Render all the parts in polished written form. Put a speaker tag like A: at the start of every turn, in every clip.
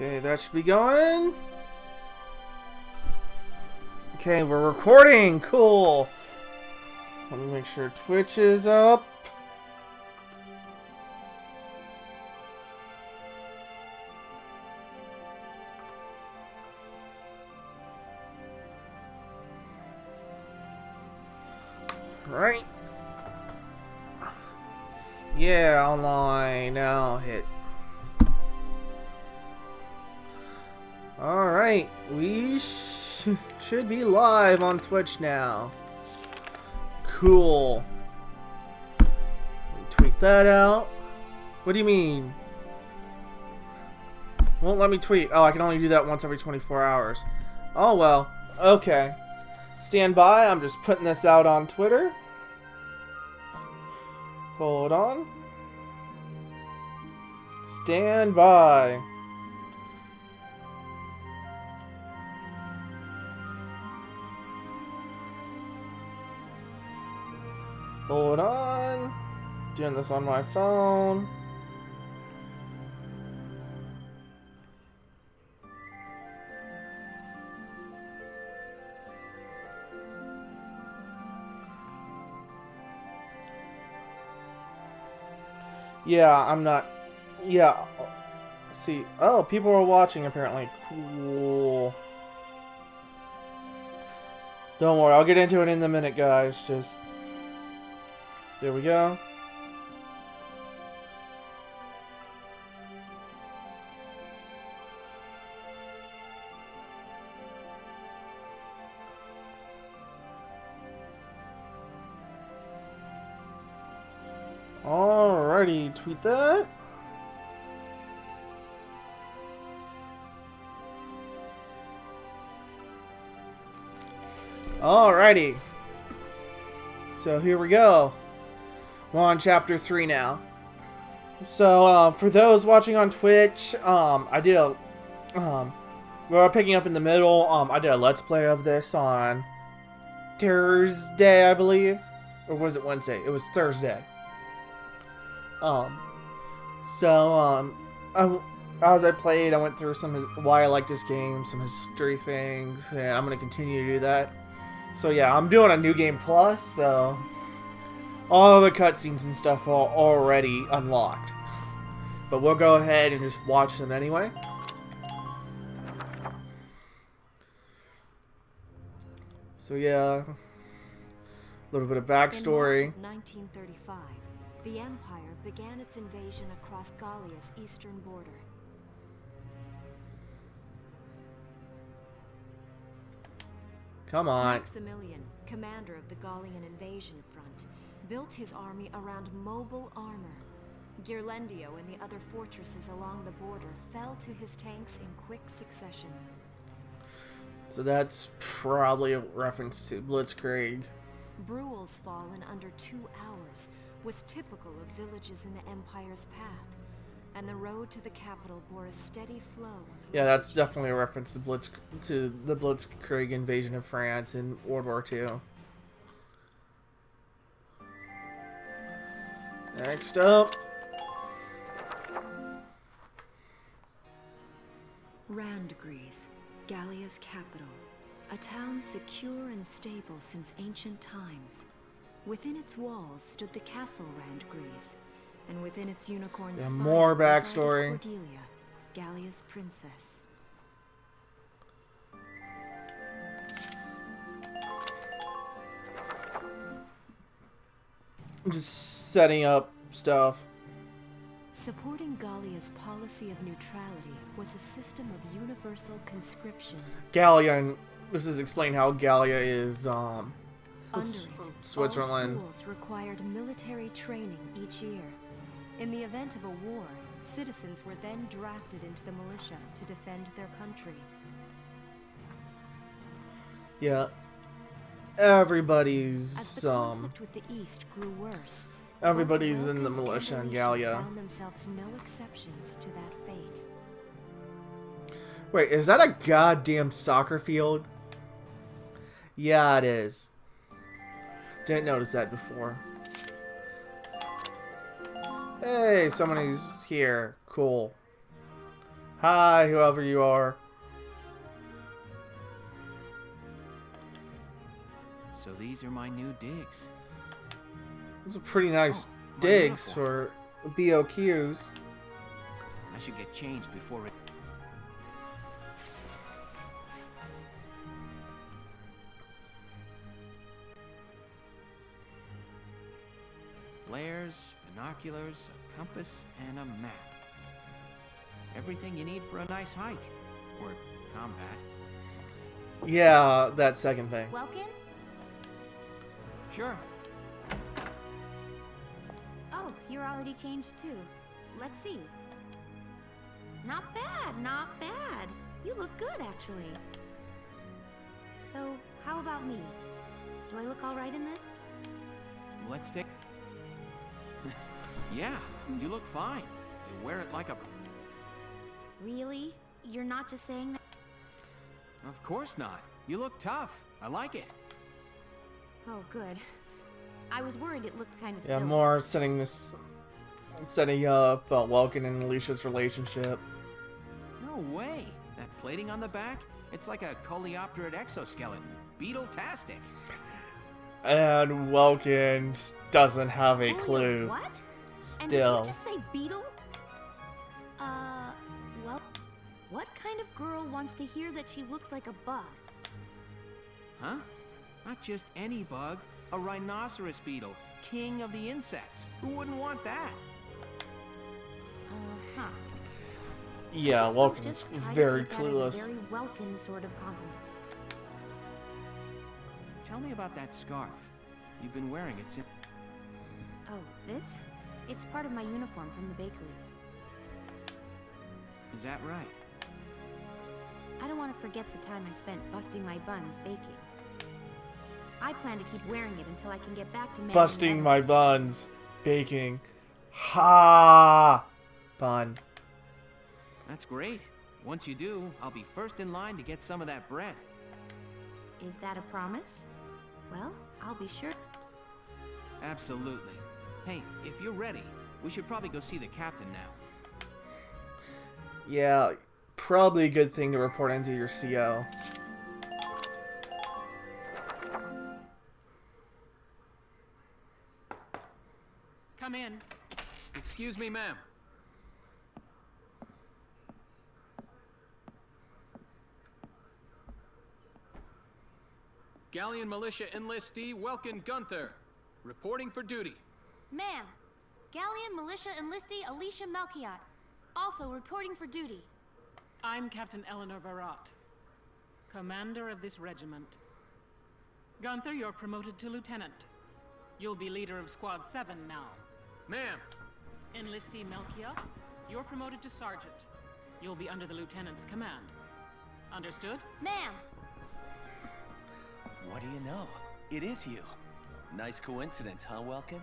A: Okay, that should be going. Okay, we're recording. Cool. Let me make sure Twitch is up. Right. Yeah, online. Now hit. Alright, we should be live on Twitch now. Cool. Let me tweet that out. What do you mean? Won't let me tweet. Oh, I can only do that once every 24 hours. Oh well. Okay. Stand by. I'm just putting this out on Twitter. Hold on. Stand by. Hold on. Doing this on my phone. Yeah, I'm not. Yeah. See. Oh, people are watching apparently. Cool. Don't worry, I'll get into it in a minute, guys. Just. There we go. Alrighty, tweet that. Alrighty. So here we go. We're on chapter 3 now. So for those watching on Twitch, we're picking up in the middle. I did a let's play of this on Thursday, I believe, or was it Wednesday? It was Thursday. As I played, I went through why I like this game, some history things, and I'm gonna continue to do that. So yeah, I'm doing a new game plus, so all the cutscenes and stuff are already unlocked. But we'll go ahead and just watch them anyway. So yeah, a little bit of backstory.
B: In March of 1935, the Empire began its invasion across Gallia's eastern border.
A: Come on.
B: Maximilian, commander of the Gallian invasion front, built his army around mobile armor. Ghirlandaio and the other fortresses along the border fell to his tanks in quick succession.
A: So that's probably a reference to Blitzkrieg.
B: Bruhl's fall in under 2 hours was typical of villages in the Empire's path, and the road to the capital bore a steady flow of
A: Yeah, that's definitely a reference to the Blitzkrieg invasion of France in World War II. Next up.
B: Randgries, Gallia's capital, a town secure and stable since ancient times. Within its walls stood the castle Randgries, and within its unicorn spire
A: more
B: resided
A: backstory.
B: Cordelia, Gallia's princess.
A: Just setting up stuff.
B: Supporting Gallia's policy of neutrality was a system of universal conscription.
A: Gallia, and this is explain how Gallia is
B: Under it,
A: Switzerland.
B: all schools required military training each year. In the event of a war, citizens were then drafted into the militia to defend their country.
A: Yeah.
B: As
A: Everybody's
B: the conflict with the East grew worse,
A: everybody's
B: both
A: in the
B: Welkin
A: militia in
B: and
A: Gallia.
B: found themselves no exceptions to that fate.
A: Wait, is that a goddamn soccer field? Yeah, it is. Didn't notice that before. Hey, somebody's here. Cool. Hi, whoever you are.
C: So these are my new digs.
A: Those are pretty nice
C: my
A: digs
C: uniform.
A: for BOQs.
C: I should get changed before it... Flares, binoculars, a compass, and a map. Everything you need for a nice hike. Or combat.
A: Yeah, that second thing.
B: Welkin?
C: Sure.
B: Oh, you're already changed too. Let's see. Not bad, not bad. You look good, actually. So, how about me? Do I look all right in that?
C: Let's take... Yeah, you look fine. You wear it like a...
B: Really? You're not just saying that?
C: Of course not. You look tough. I like it.
B: Oh, good. I was worried it looked kind of
A: Yeah,
B: silly.
A: more setting up Welkin and Alicia's relationship.
C: No way. That plating on the back? It's like a coleopterate exoskeleton. Beetle-tastic.
A: And Welkin doesn't have a clue.
B: What?
A: Still.
B: And did you just say beetle? Well, what kind of girl wants to hear that she looks like a bug?
C: Huh? Not just any bug. A rhinoceros beetle. King of the insects. Who wouldn't want that?
B: Uh-huh.
A: Yeah,
B: So
A: Welkin's
B: just try to
A: very
B: take that as a
A: clueless.
B: very Welkin sort of compliment.
C: Tell me about that scarf. You've been wearing it since...
B: Oh, this? It's part of my uniform from the bakery.
C: Is that right?
B: I don't want to forget the time I spent busting my buns baking. I plan to keep wearing it until I can get back to managing
A: Busting
B: everything.
A: my buns. Baking. Ha! Bun.
C: That's great. Once you do, I'll be first in line to get some of that bread.
B: Is that a promise? Well, I'll be sure.
C: Absolutely. Hey, if you're ready, we should probably go see the captain now.
A: Yeah, probably a good thing to report into your CO.
D: Come in.
C: Excuse me, ma'am.
D: Galleon Militia Enlistee Welkin Gunther, reporting for duty.
E: Ma'am, Galleon Militia Enlistee Alicia Melchiot, also reporting for duty.
D: I'm Captain Eleanor Varrot, commander of this regiment. Gunther, you're promoted to lieutenant. You'll be leader of Squad 7 now.
C: Ma'am!
D: Enlistee Melchiot, you're promoted to sergeant. You'll be under the lieutenant's command. Understood?
E: Ma'am,
F: What do you know? It is you. Nice coincidence, huh, Welkin?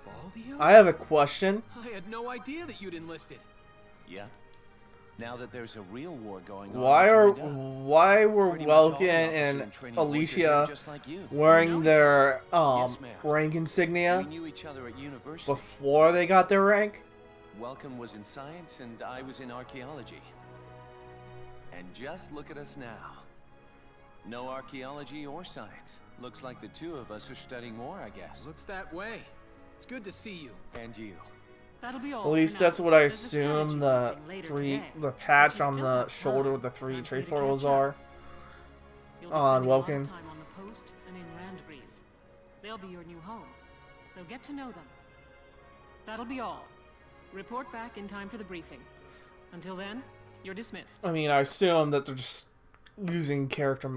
C: Valdio?
A: I have a question.
C: I had no idea that you'd enlisted.
F: Yeah. Now that there's a real war going on,
A: Why
F: you joined up.
A: why were
F: Pretty much all the
A: Welkin
F: officers
A: and
F: in training boys are
A: Alicia
F: here just like you.
A: wearing
F: We know
A: their
F: Yes, ma'am.
A: rank insignia
F: We knew each other at university.
A: before they got their rank?
F: Welkin was in science and I was in archaeology. And just look at us now. No archaeology or science. Looks like the two of us are studying more, I guess.
C: Looks that way. It's good to see you.
F: And you.
D: That'll be all.
A: At least
D: for now.
A: that's what I
D: There's a strategy
A: assume the
D: briefing later
A: three,
D: today,
A: the
D: but
A: patch
D: you
A: on
D: still
A: the
D: have
A: shoulder
D: time.
A: with the three
D: Time for you to
A: trefoils
D: catch up.
A: are.
D: You'll be
A: on
D: spending a lot of
A: Welkin.
D: time on the post and in Randbreeze. They'll be your new home, so get to know them. That'll be all. Report back in time for the briefing. Until then, you're dismissed.
A: I mean, I assume that they're just using character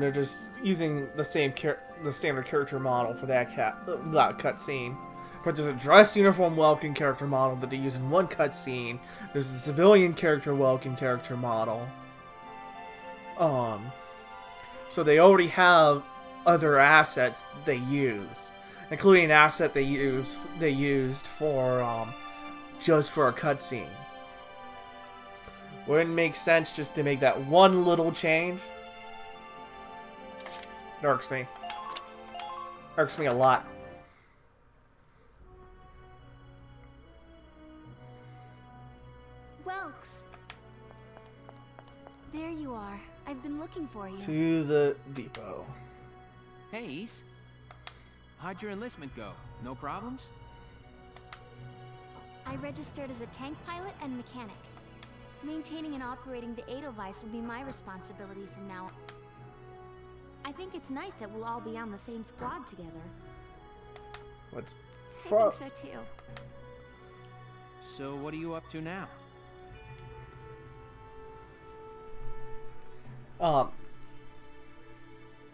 A: they're just using the same the standard character model for that cutscene. But there's a dress uniform Welkin character model that they use in one cutscene. There's a civilian character Welkin character model. So they already have other assets they use, including an asset they used for just for a cutscene. Wouldn't it make sense just to make that one little change? It irks me. Irks me a lot.
E: Welks. There you are. I've been looking for you.
A: To the depot.
C: Hey, Ace. How'd your enlistment go? No problems?
E: I registered as a tank pilot and mechanic. Maintaining and operating the Edelweiss will be my responsibility from now on. I think it's nice that we'll all be on the same squad together.
A: What's
E: I think so too.
C: So what are you up to now?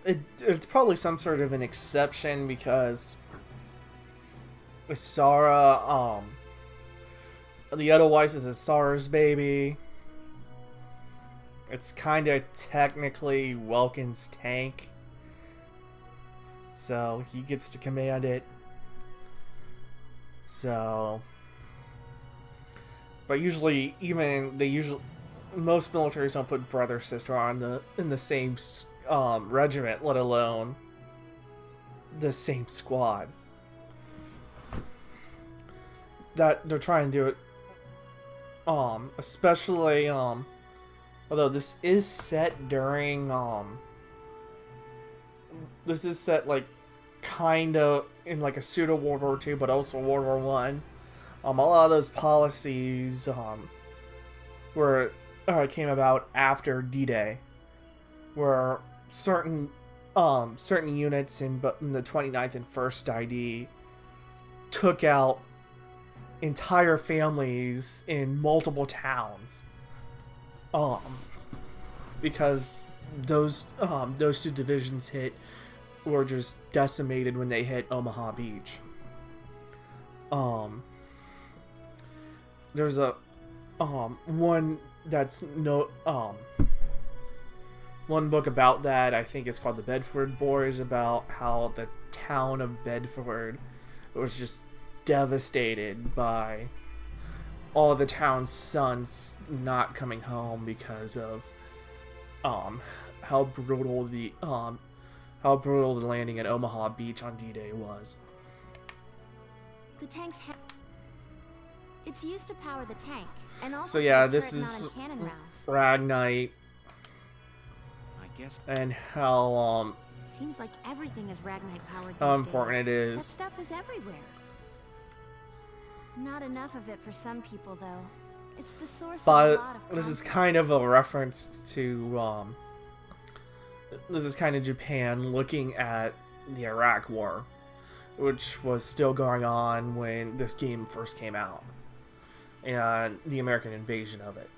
A: It's probably some sort of an exception because Sarah, the Edelweiss is Sarah's baby. It's kind of technically Welkin's tank, so he gets to command it. So, but usually, most militaries don't put brother sister in the same regiment, let alone the same squad. That they're trying to do it, especially although this is set during this is set like kind of in like a pseudo World War II, but also World War One. A lot of those policies came about after D-Day, where certain units in the 29th and 1st ID took out entire families in multiple towns, because those two divisions were just decimated when they hit Omaha Beach. There's a one that's one book about that, I think it's called The Bedford Boys, about how the town of Bedford was just devastated by all the town's sons not coming home because of how brutal the landing at Omaha Beach on D-Day was.
E: The tank's it's used to power the tank, and also
A: so yeah,
E: for the
A: this
E: turret
A: is
E: mounted cannon rounds.
A: Ragnite,
C: I guess.
A: and how
E: Seems like everything is Ragnite powered.
A: how
E: these
A: important
E: days.
A: it
E: That
A: is.
E: stuff is everywhere. Not enough of it for some people, though. It's the source of a
A: But
E: lot of
A: this is
E: conflict.
A: kind of a reference to this is kind of Japan looking at the Iraq War, which was still going on when this game first came out, and the American invasion of it.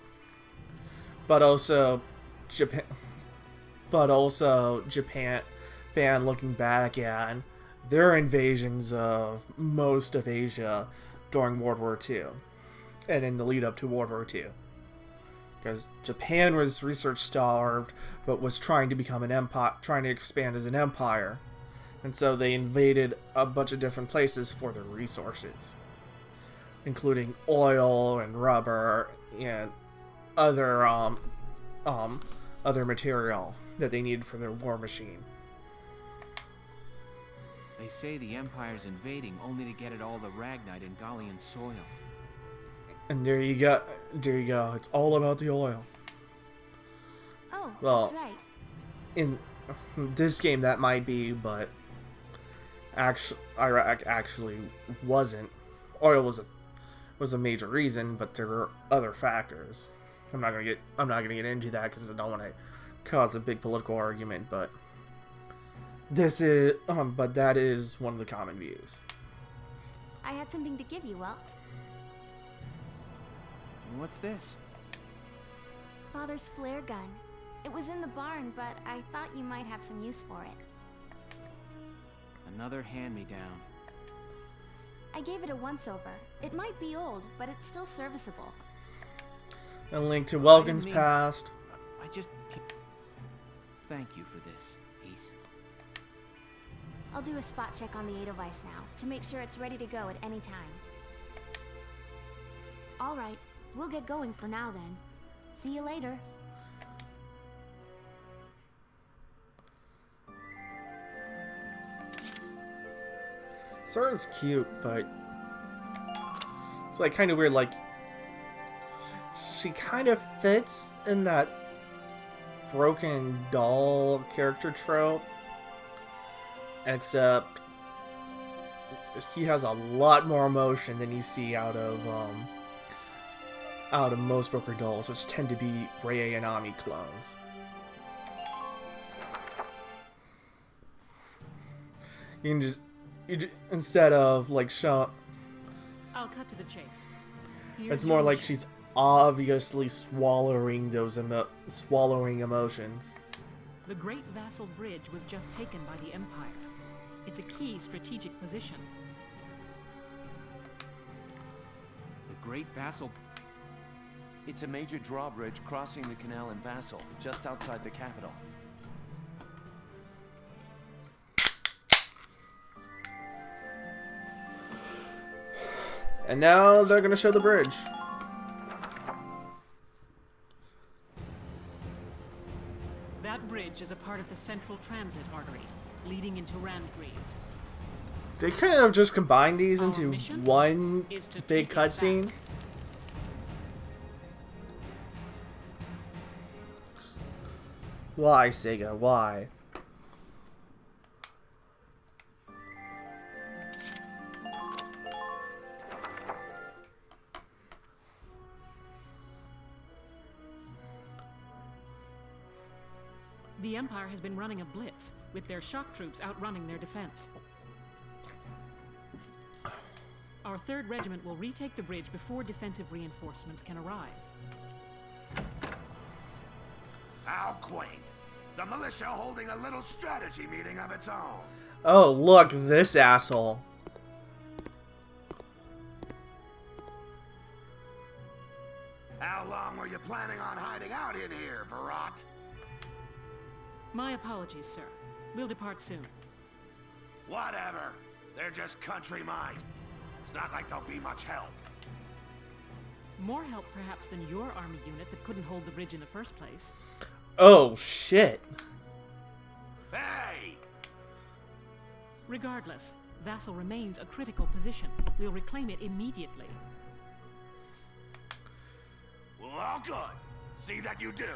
A: But also Japan looking back at their invasions of most of Asia during World War II and in the lead up to World War II. Because Japan was research starved, but was trying to become an empire, trying to expand as an empire. And so they invaded a bunch of different places for their resources, including oil and rubber and other material that they needed for their war machine.
C: They say the Empire's invading only to get at all the Ragnite in Gallian soil.
A: And there you go. It's all about the oil.
E: Oh,
A: Well,
E: that's right.
A: In this game, that might be, but Iraq actually wasn't. Oil was a major reason, but there were other factors. I'm not gonna get into that because I don't want to cause a big political argument. But that is one of the common views.
E: I had something to give you, Welks.
C: What's this?
E: Father's flare gun. It was in the barn, but I thought you might have some use for it.
C: Another hand-me-down.
E: I gave it a once-over. It might be old, but it's still serviceable.
A: A link to Welkin's
C: mean-
A: past.
C: I just can't... Thank you for this, Ace.
E: I'll do a spot check on the Edelweiss now, to make sure it's ready to go at any time. Alright, we'll get going for now then. See you later.
A: Sarah's cute, but it's like kind of weird. Like she kind of fits in that broken doll character trope, except he has a lot more emotion than you see out of most broken dolls, which tend to be Rei and Ami clones. You can instead of like show,
D: I'll cut to the chase.
A: it's more like she's obviously swallowing those emotions.
D: The Great Vassal Bridge was just taken by the Empire. It's a key strategic position.
C: The Great Vassal...
F: It's a major drawbridge crossing the canal in Vassal, just outside the capital.
A: And now they're gonna show the bridge.
D: That bridge is a part of the central transit artery, leading into Randgrees.
A: They kind of just combined these
D: Our
A: into
D: mission
A: one
D: is to
A: big
D: take it
A: cutscene.
D: back.
A: Why, Sega? Why?
D: The Empire has been running a blitz, with their shock troops outrunning their defense. Our 3rd Regiment will retake the bridge before defensive reinforcements can arrive.
G: How quaint. The militia holding a little strategy meeting of its own.
A: Oh, look, this asshole.
G: How long were you planning on hiding out in here, Verrot?
D: My apologies, sir. We'll depart soon.
G: Whatever. They're just country mice. It's not like they'll be much help.
D: More help, perhaps, than your army unit that couldn't hold the bridge in the first place.
A: Oh, shit.
G: Hey!
D: Regardless, Vassal remains a critical position. We'll reclaim it immediately.
G: Well, all good. See that you do.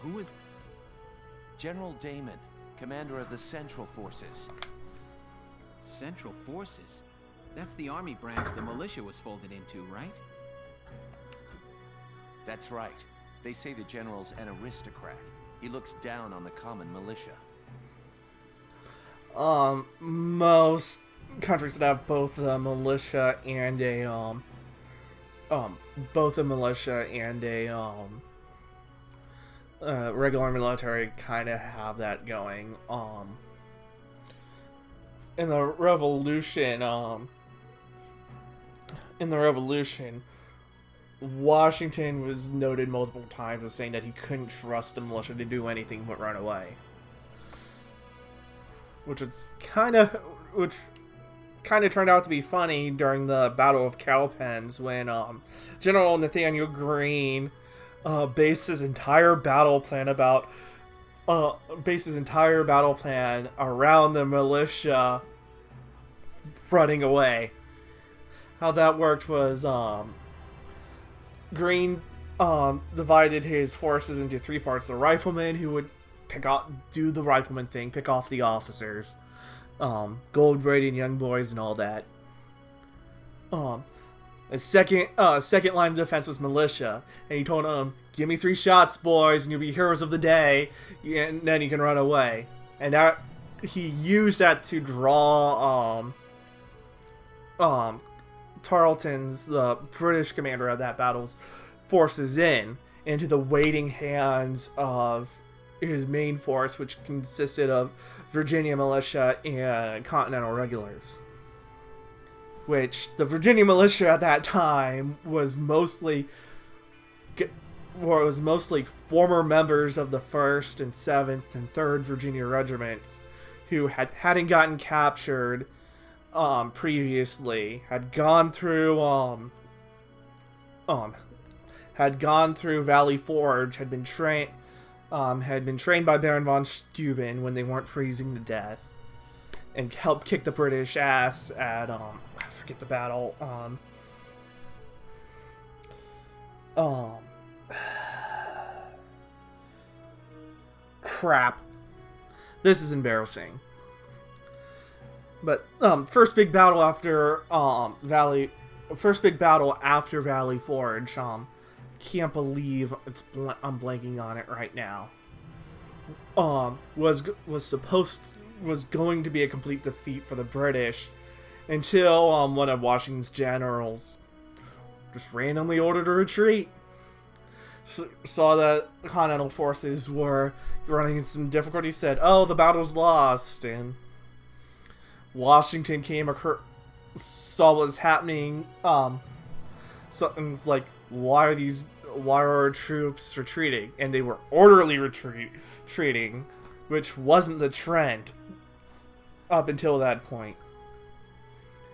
C: Who is...
F: General Damon, commander of the Central Forces.
C: Central Forces? That's the army branch the militia was folded into, right?
F: That's right. They say the general's an aristocrat. He looks down on the common militia.
A: Most countries that have both a militia and a regular military kind of have that going. In the revolution, Washington was noted multiple times as saying that he couldn't trust the militia to do anything but run away. Which kind of turned out to be funny during the Battle of Cowpens when General Nathaniel Greene based his entire battle plan around the militia running away. How that worked was Greene divided his forces into 3 parts. The riflemen, who would do the rifleman thing, pick off the officers, gold-braided young boys and all that. The second line of defense was militia, and he told them, "Give me 3 shots, boys, and you'll be heroes of the day, and then you can run away." And that he used that to draw Tarleton's, the British commander of that battle's forces, into the waiting hands of his main force, which consisted of Virginia militia and Continental regulars. Which the Virginia militia at that time was mostly former members of the 1st and 7th and 3rd Virginia regiments who hadn't gotten captured previously, had gone through Valley Forge, had been trained by Baron von Steuben when they weren't freezing to death. and help kick the British ass at I forget the battle. Crap. This is embarrassing. But first big battle after Valley Forge. Can't believe I'm blanking on it right now. Was going to be a complete defeat for the British until one of Washington's generals just randomly ordered a retreat. Saw that Continental forces were running into some difficulty, said, "Oh, the battle's lost," and Washington saw what was happening. So and it's like, why are our troops retreating? And they were orderly retreating, which wasn't the trend up until that point.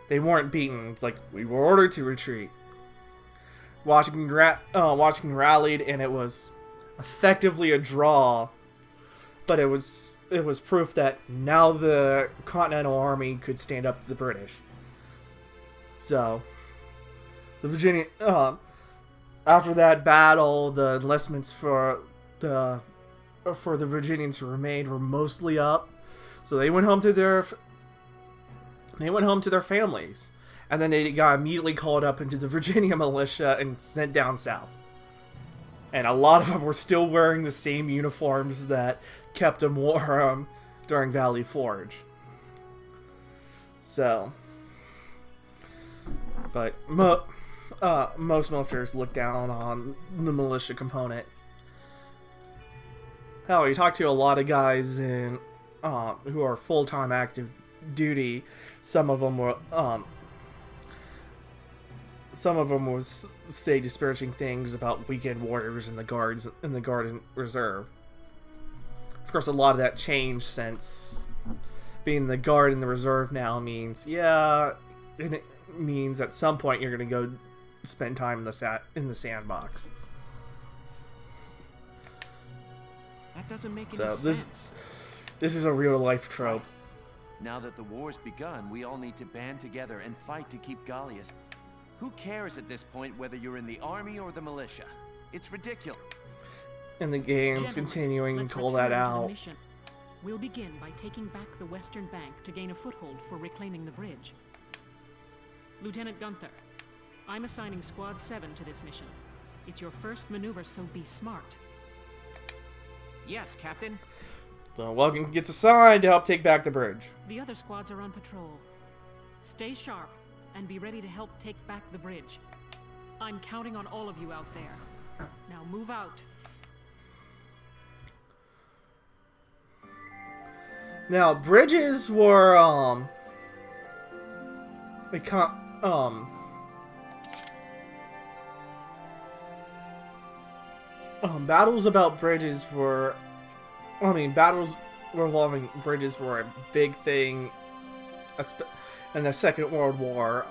A: They weren't beaten. It's like, we were ordered to retreat. Washington rallied, and it was effectively a draw, but it was proof that now the Continental Army could stand up to the British. So the Virginia after that battle, the enlistments for the Virginians who remained were mostly up, so they went home to their families. And then they got immediately called up into the Virginia militia and sent down south. And a lot of them were still wearing the same uniforms that kept them warm during Valley Forge. So, but most militaries look down on the militia component. Hell, you talk to a lot of guys who are full-time active duty. Some of them will say disparaging things about weekend warriors and the guard and reserve. Of course, a lot of that changed since being the guard and the reserve now means, it means at some point you're going to go spend time in the sandbox.
C: That doesn't make any
A: So
C: sense.
A: this is a real life trope.
F: Now that the war's begun, we all need to band together and fight to keep Gallia. Who cares at this point whether you're in the army or the militia? It's ridiculous.
A: And the game's
D: Gentlemen,
A: continuing to
D: let's
A: call that
D: return to the
A: out.
D: mission. We'll begin by taking back the western bank to gain a foothold for reclaiming the bridge. Lieutenant Gunther, I'm assigning Squad 7 to this mission. It's your first maneuver, so be smart.
C: Yes, Captain.
A: So Welkin gets assigned to help take back the bridge.
D: The other squads are on patrol. Stay sharp and be ready to help take back the bridge. I'm counting on all of you out there. Now move out.
A: Now, bridges were, battles about bridges were, battles revolving bridges were a big thing in the Second World War.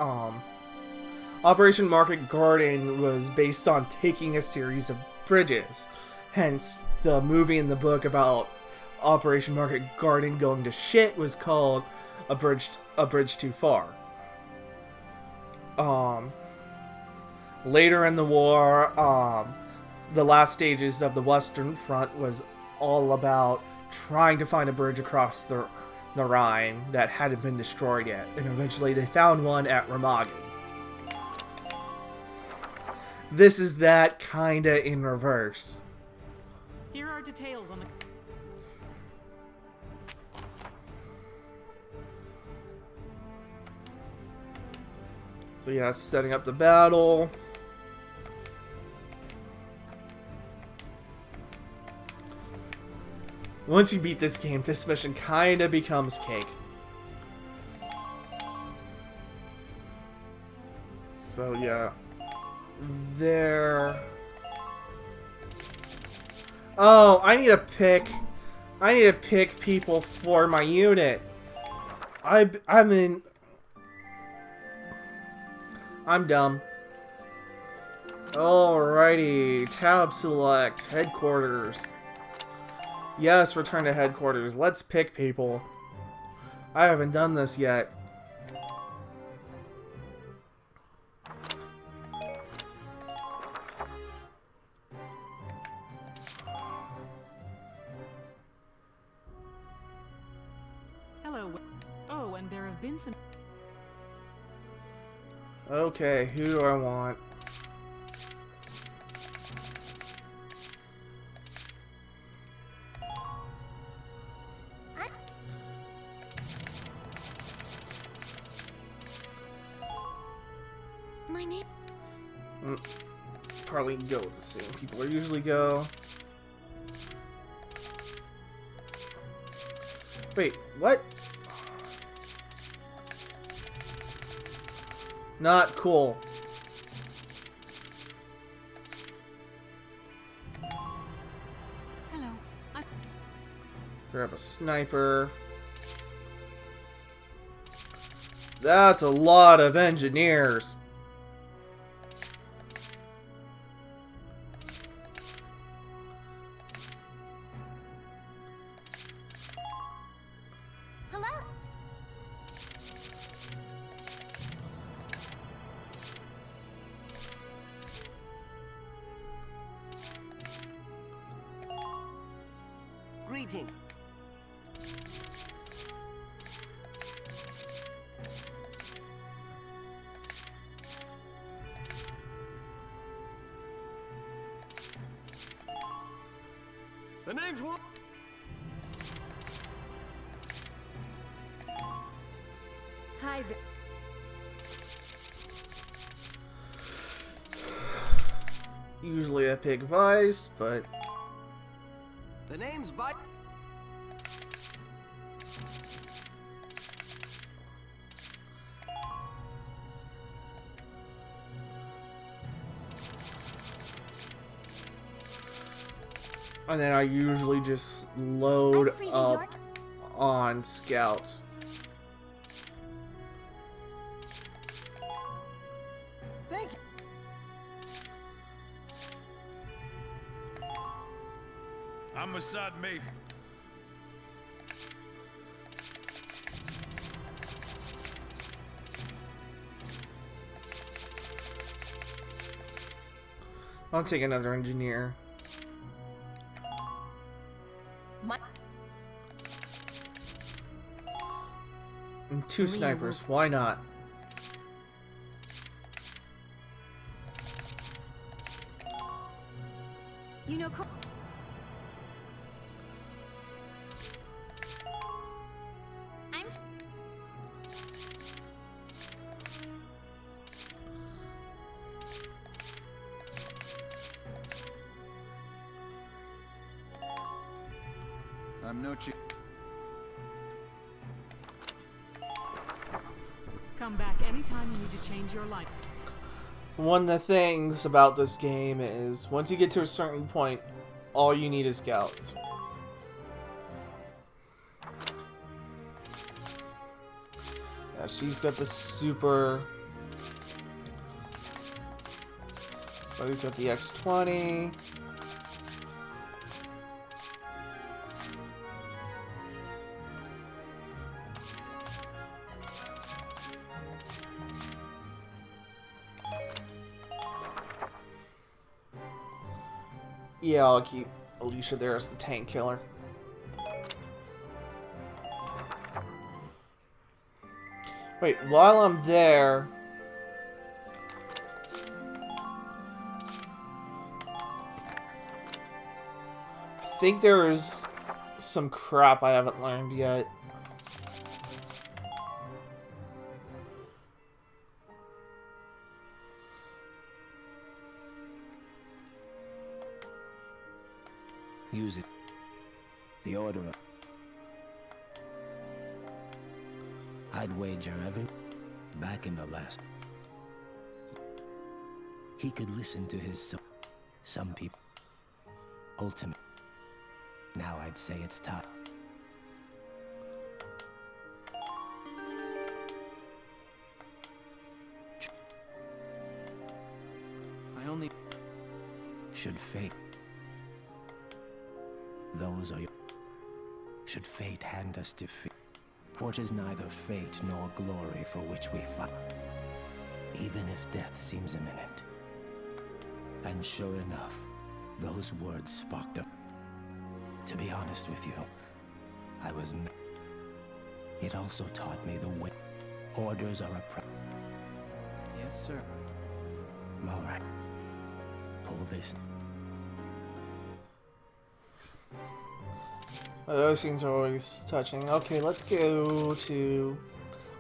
A: Operation Market Garden was based on taking a series of bridges. Hence, the movie and the book about Operation Market Garden going to shit was called A Bridge Too Far. Later in the war, the last stages of the Western Front was all about trying to find a bridge across the Rhine that hadn't been destroyed yet, and eventually they found one at Remagen. This is that kinda in reverse.
D: Here are details on the...
A: So yeah, setting up the battle. Once you beat this game, this mission kinda becomes cake. So yeah. There. Oh, I need to pick people for my unit. I'm dumb. Alrighty, tab select, headquarters. Yes, return to headquarters. Let's pick people. I haven't done this yet.
D: Hello. Oh, and there have been some...
A: Okay, who do I want?
E: My name.
A: Probably go with the same people I usually go. Wait, what? Not cool.
D: Hello.
A: Grab a sniper. That's a lot of engineers.
E: Hello.
C: Greeting. The name's what?
E: Hi there.
A: Usually I pick Vice, but
C: The name's Vi.
A: and then I usually just load
E: I'm Freezy
A: up
E: York.
A: on scouts.
C: Thank you.
H: I'm Assad Mayf.
A: I'll take another engineer.
E: My
A: And two snipers, why not?
E: You know. I'm.
H: I'm no chick.
D: Come back anytime you need to change your life.
A: One of the things about this game is once you get to a certain point, all you need is scouts. Yeah, she's got the super. Buddy's got the X20. Yeah, I'll keep Alicia there as the tank killer. Wait, while I'm there... I think there is some crap I haven't learned yet.
C: Use it. The order of... I'd wager back in the last. He could listen to his some people. Ultimate. Now I'd say it's time. I only... Should fate... Those are your... Should fate hand us defeat?
I: For 'tis neither fate nor glory for which we fight, even if death seems imminent. And sure enough, those words sparked up. To be honest with you, I was... It also taught me the way. Orders are a
C: Yes, sir.
I: All right. Pull this.
A: Those scenes are always touching. Okay, let's go to...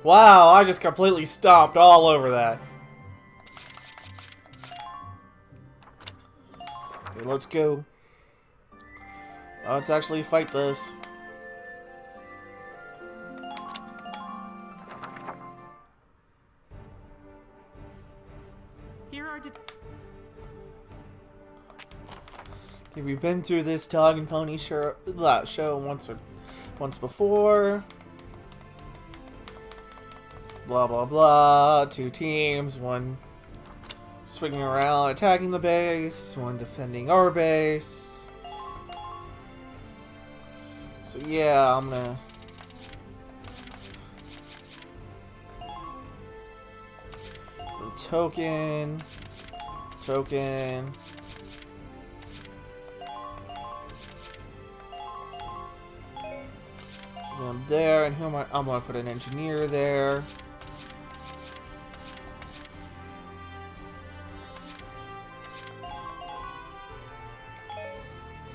A: Wow, I just completely stomped all over that. Okay, let's go. Let's actually fight this.
D: Here are
A: Okay, we've been through this dog and pony show once before. Blah blah blah. 2 teams, one swinging around attacking the base, one defending our base. So yeah, I'm gonna... So token. Them there, and who am I? I'm gonna put an engineer there.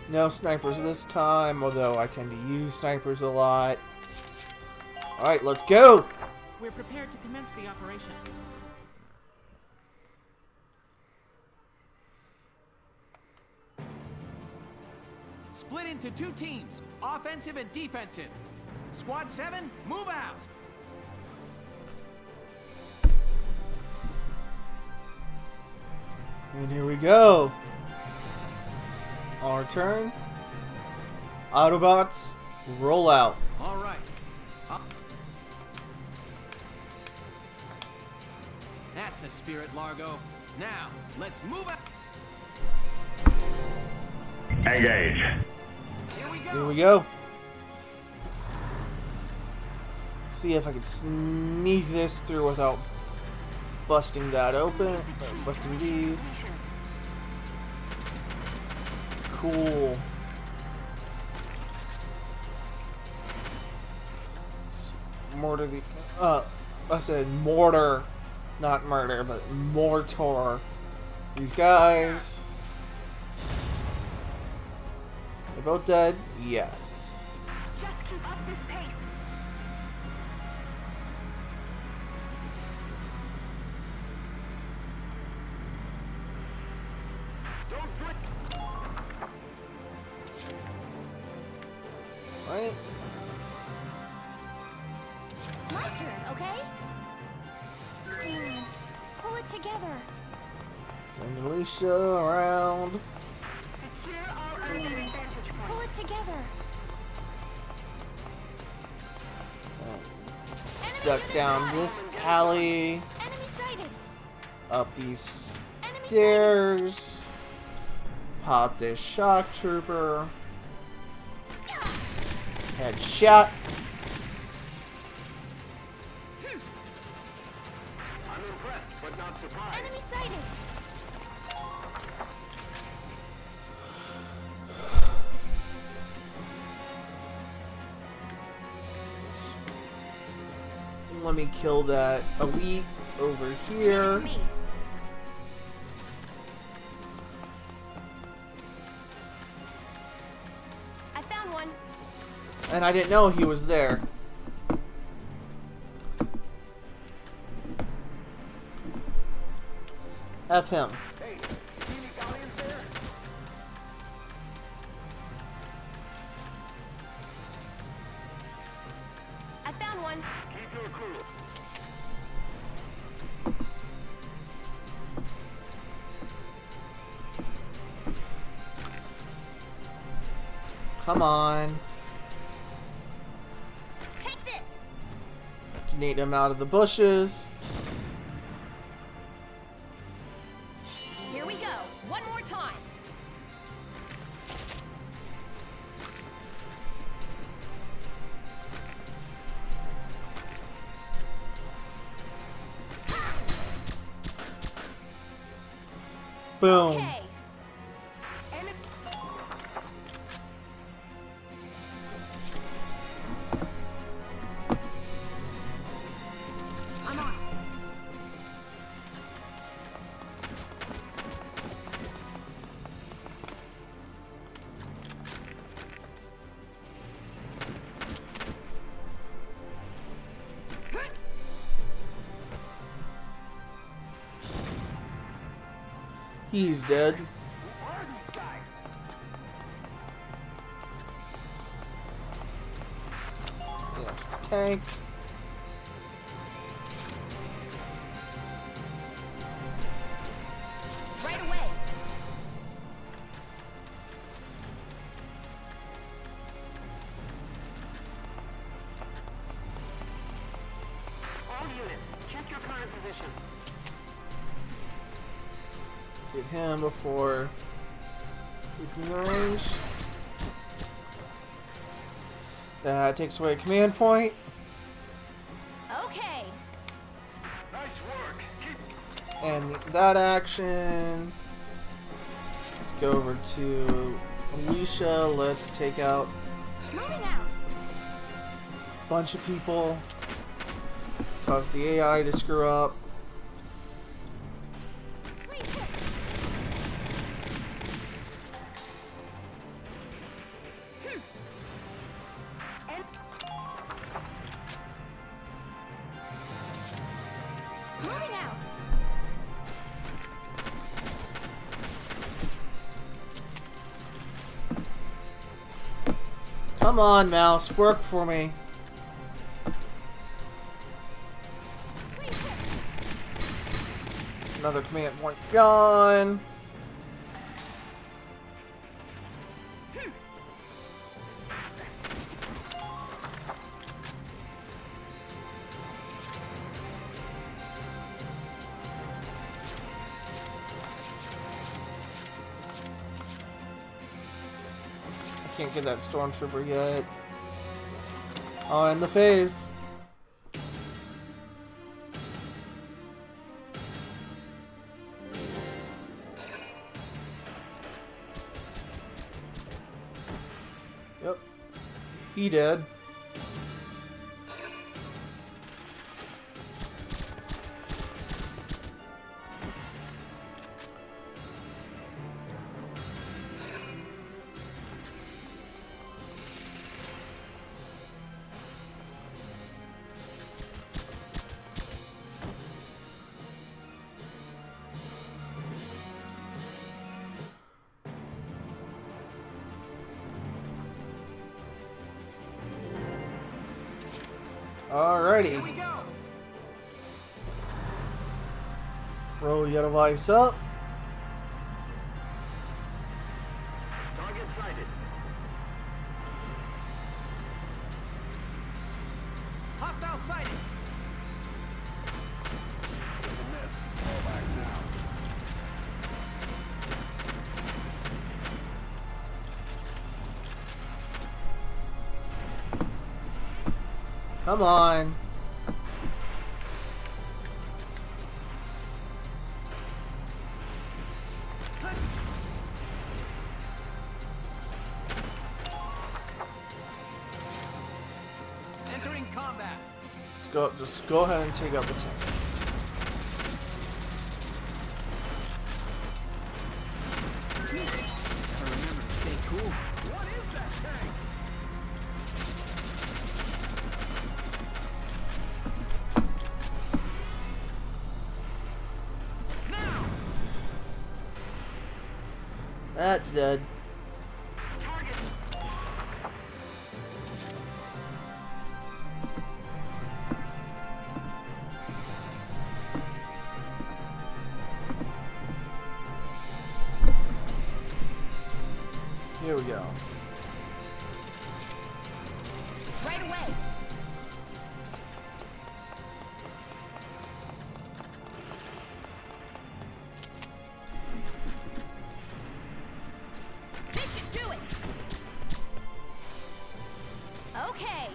A: No snipers this time, although I tend to use snipers a lot. Alright, let's go!
D: We're prepared to commence the operation.
C: Split into 2 teams, offensive and defensive. Squad 7, move out!
A: And here we go. Our turn. Autobots, roll out.
C: All right. That's a spirit, Largo. Now, let's move out.
G: Engage.
C: Here we go.
A: Here we go. See if I can sneak this through without busting that open. Busting these. Cool. Mortar the... I said mortar. Not murder, but mortar. These guys. They're both dead? Yes.
E: Just keep up this pace.
A: Right?
E: My turn, okay? Pull it together.
A: Send Alicia around.
E: Pull it together.
A: Duck down this alley.
E: Enemy sighted.
A: Up these stairs. Pop this shock trooper. Headshot.
G: I'm impressed, but not surprised.
E: Enemy sighted.
A: Let me kill that elite over here.
E: Me. I found one.
A: And I didn't know he was there. F him.
G: Hey, see any galleons there?
E: I found one.
G: Keep your cool.
A: Come on.
E: Take this.
A: Nade him out of the bushes.
E: Here we go. One more time.
A: Boom.
E: Okay. I'm on.
A: He's dead. Yeah, tank.
E: Right away.
C: All units, check your current position.
A: Get him before he's in the range. That takes away a command point.
E: Okay.
H: Nice work. Keep
A: And that action. Let's go over to Alicia. Let's take out
E: Moving out.
A: a bunch of people. Cause the AI to screw up.
E: Please hit. Moving out.
A: Come on, mouse, work for me.
E: Please hit.
A: Another command point gone. I can't get that stormtrooper yet. Oh, and the phase. Yep. He did. Alrighty.
C: Here we go.
A: Roll your device up.
C: Target sighted. Hostile sighted.
G: Fall back now.
A: Come on.
C: Entering combat.
A: Just go ahead and take out the tank.
C: Gotta remember to stay cool. What is that tank? Now!
A: That's dead.
C: Target!
A: Here we go.
E: Right away. This should do it. Okay.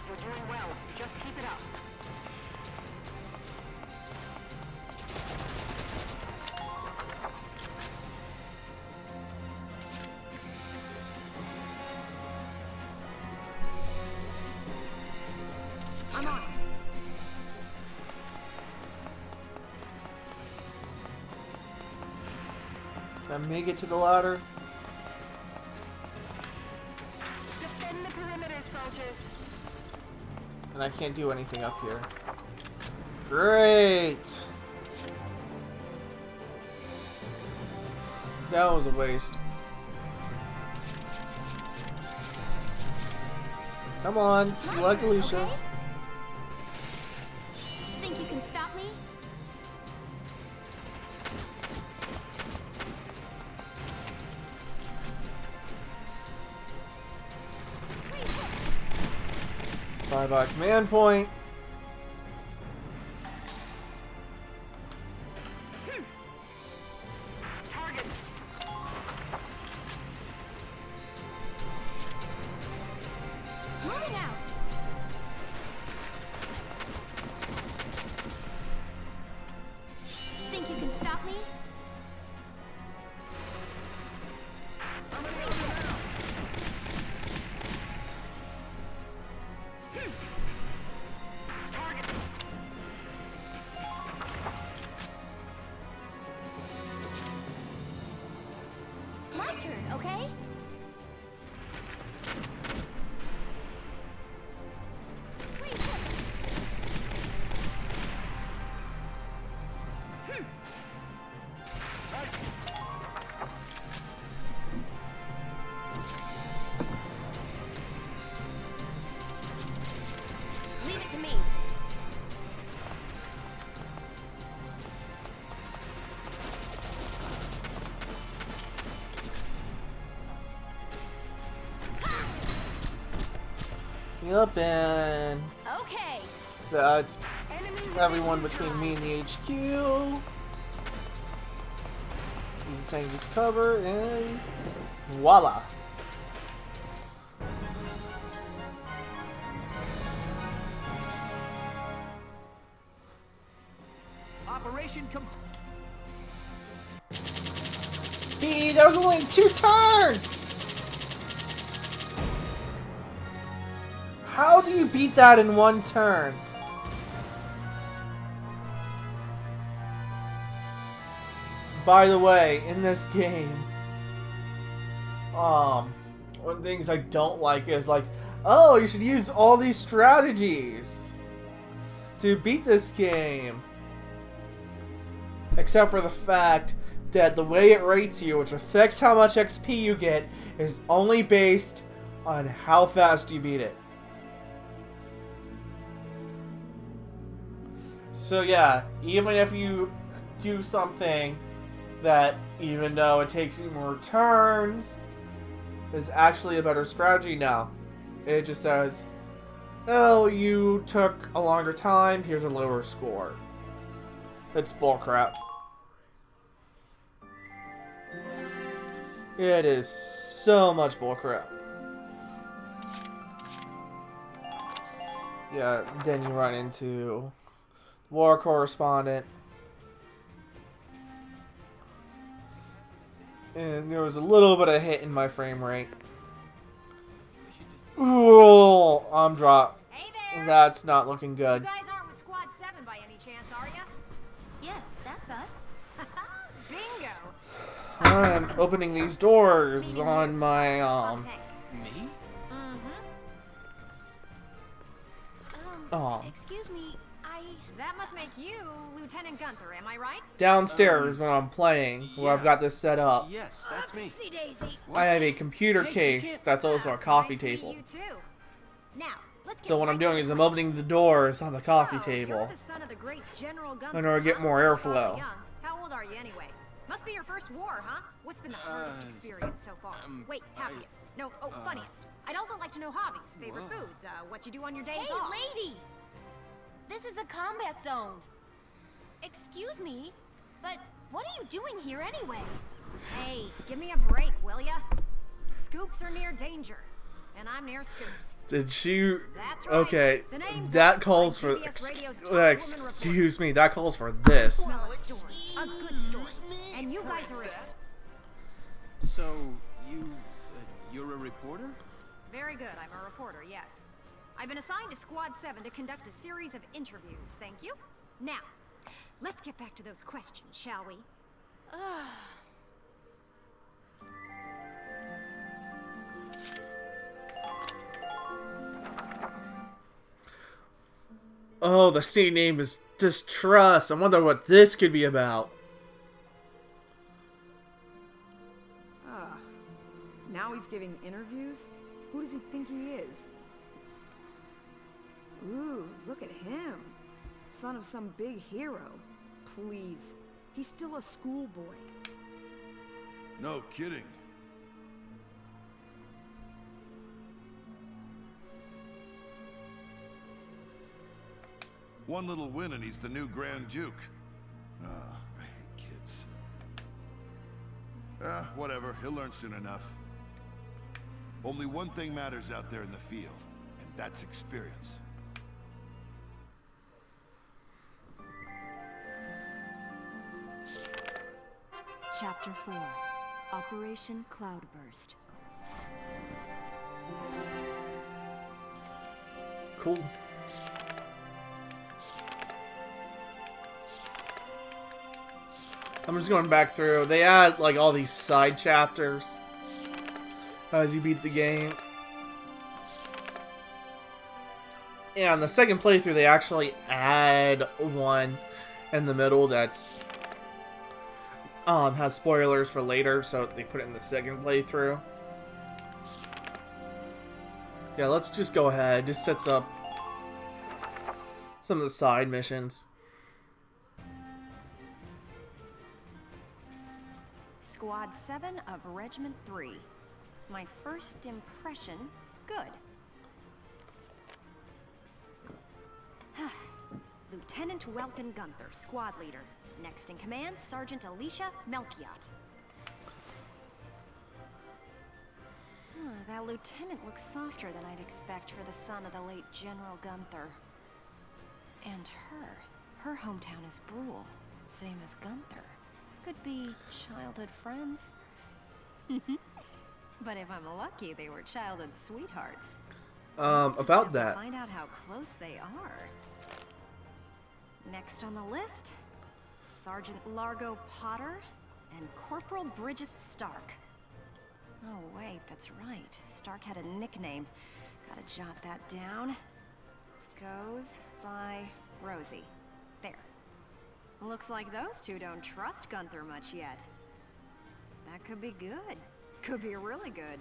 C: You're doing well. Just keep it up.
A: Can I make it to the ladder?
H: Defend the perimeter, soldiers.
A: And I can't do anything up here. Great! That was a waste. Come on, select Alicia.
E: Okay? Think you can stop me?
A: Bye-bye command point.
H: Target.
E: Moving out. Think you can stop me? My turn, okay? Please. Leave it to me.
A: Yup, and
E: Okay.
A: that's
H: Enemy
A: everyone between me and the HQ. Use the tank as cover, and voila.
C: Operation
A: Hey, that was only 2 turns! How do you beat that in 1 turn? By the way, in this game, one of the things I don't like is like, oh, you should use all these strategies to beat this game. Except for the fact that the way it rates you, which affects how much XP you get, is only based on how fast you beat it. So yeah, even if you do something that, even though it takes you more turns, is actually a better strategy now. It just says, oh, you took a longer time, here's a lower score. It's bullcrap. It is so much bullcrap. Yeah, then you run into war correspondent. And there was a little bit of hit in my frame rate. Ooh, I'm dropped.
J: Hey there!
A: That's not looking good.
J: You guys aren't with Squad 7 by any chance, are ya?
E: Yes, that's us.
J: Bingo!
A: I'm opening these doors on my
C: Me?
E: Excuse me,
J: That must make you Lieutenant Gunther, am I right?
A: downstairs when I'm playing, where I've got this set up.
C: Yes, that's me.
J: Upsy daisy.
A: I have a computer
C: Hey, you
A: case
C: can't-
A: that's also a coffee
J: Nice to meet
A: table.
J: You too. Now, let's get
A: So what I'm
J: right
A: doing
J: to
A: is
J: the
A: I'm
J: question.
A: opening the doors on the coffee
J: You're
A: table.
J: the son of the great General Gunther,
A: In order to get
J: huh?
A: more
J: Father
A: airflow.
J: Young. How old are you anyway? Must be your first war, huh? What's been the hardest experience so far? Wait, happiest. Funniest. I'd also like to know hobbies, favorite foods, what you do on your days
E: hey,
J: off.
E: lady! This is a combat zone. Excuse me, but what are you doing here anyway?
J: Hey, give me a break, will ya? Scoops are near danger, and I'm near scoops.
A: Did she?
J: That's right.
A: Okay,
J: The name's
A: that
J: on
A: calls for.
J: PBS Radio's top woman
A: Excuse me, that calls for this.
J: Well, a story, a good story, and you guys are it.
C: So, you're a reporter?
J: Very good, I'm a reporter, yes. I've been assigned to Squad 7 to conduct a series of interviews, thank you. Now, let's get back to those questions, shall we?
A: Oh, the scene name is Distrust. I wonder what this could be about.
K: Ugh. Now he's giving interviews? Who does he think he is? Ooh, look at him. Son of some big hero. Please. He's still a schoolboy.
G: No kidding. One little win and he's the new Grand Duke. Ah, I hate kids. Whatever. He'll learn soon enough. Only one thing matters out there in the field, and that's experience.
B: Chapter 4. Operation Cloudburst.
A: Cool. I'm just going back through. They add like all these side chapters as you beat the game. Yeah, in the second playthrough, they actually add one in the middle that's has spoilers for later, so they put it in the second playthrough. Yeah, let's just go ahead. Just sets up some of the side missions.
J: Squad 7 of Regiment 3. My first impression, good. Lieutenant Welkin Gunther, squad leader. Next in command, Sergeant Alicia Melchiot. That lieutenant looks softer than I'd expect for the son of the late General Gunther. And her hometown is Brule, same as Gunther. Could be childhood friends. But if I'm lucky, they were childhood sweethearts.
A: About that.
J: Find out how close they are. Next on the list, Sergeant Largo Potter and Corporal Bridget Stark. Oh wait, that's right. Stark had a nickname. Gotta jot that down. Goes by Rosie. There. Looks like those two don't trust Gunther much yet. That could be good. Could be really good.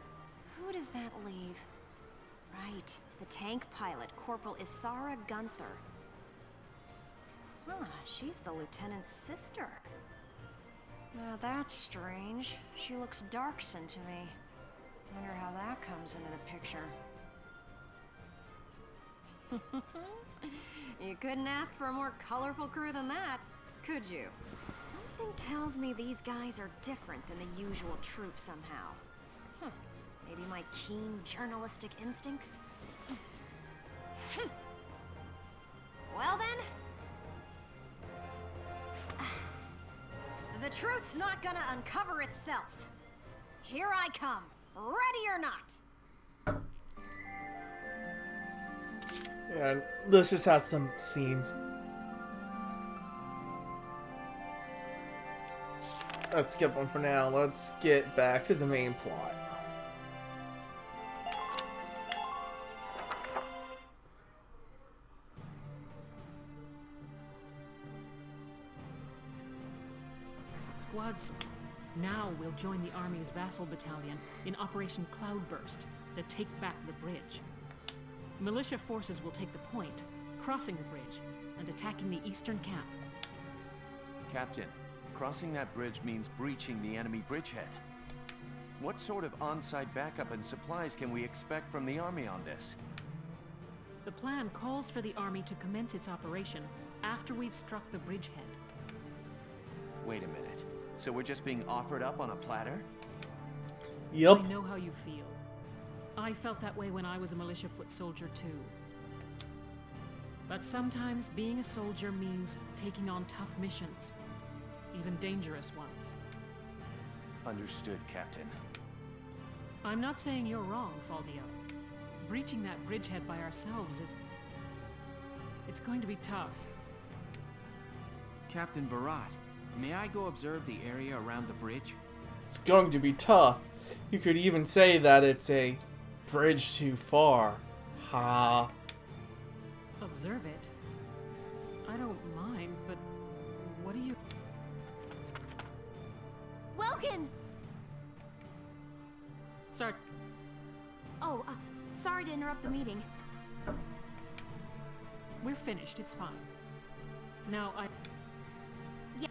J: Who does that leave? Right, the tank pilot, Corporal Isara Gunther. Huh, she's the lieutenant's sister. Now that's strange. She looks dark-skinned to me. Wonder how that comes into the picture. You couldn't ask for a more colorful crew than that, could you? Something tells me these guys are different than the usual troop somehow. Maybe my keen journalistic instincts? Well then... The truth's not gonna uncover itself. Here I come, ready or not.
A: Yeah, let's just have some scenes. Let's skip one for now. Let's get back to the main plot.
D: Squads now will join the Army's vassal battalion in Operation Cloudburst to take back the bridge. Militia forces will take the point, crossing the bridge and attacking the eastern camp.
F: Captain, crossing that bridge means breaching the enemy bridgehead. What sort of on-site backup and supplies can we expect from the Army on this?
D: The plan calls for the Army to commence its operation after we've struck the bridgehead.
F: Wait a minute. So we're just being offered up on a platter?
A: Yep.
D: I know how you feel. I felt that way when I was a militia foot soldier too. But sometimes being a soldier means taking on tough missions, even dangerous ones.
F: Understood, Captain.
D: I'm not saying you're wrong, Faldio. Breaching that bridgehead by ourselves is... it's going to be tough.
C: Captain Virat, may I go observe the area around the bridge?
A: It's going to be tough. You could even say that it's a bridge too far. Ha.
D: Observe it? I don't mind, but what do you...
E: Welkin!
D: Sir,
E: Oh, sorry to interrupt the meeting.
D: we're finished. It's fine. Now,
E: Yeah.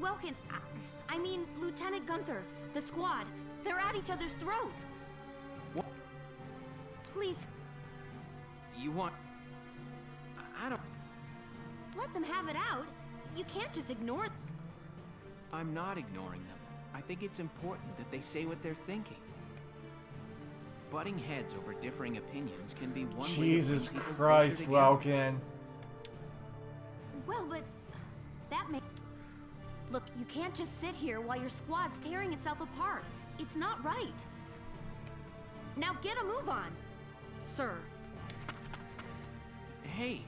E: Welkin, I mean, Lieutenant Gunther, the squad. They're at each other's throats.
C: What?
E: Please,
C: You want... I don't...
E: let them have it out. You can't just ignore them.
C: I'm not ignoring them. I think it's important that they say what they're thinking. Butting heads over differing opinions can be one
A: Jesus
C: way to bring people
A: Christ,
C: closer together.
A: Welkin.
E: Well, but that may... Look, you can't just sit here while your squad's tearing itself apart. It's not right. Now get a move on, sir.
C: Hey,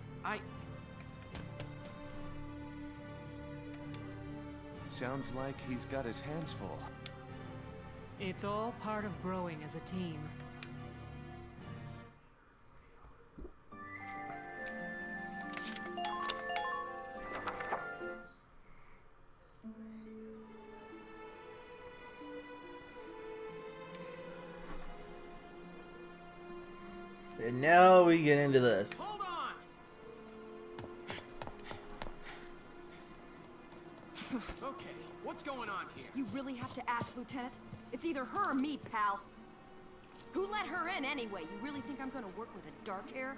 F: Sounds like he's got his hands full.
D: it's all part of growing as a team.
A: And now we get into this.
C: Hold on! Okay, what's going on here?
K: You really have to ask, Lieutenant? It's either her or me, pal. Who let her in anyway? You really think I'm gonna work with a dark hair?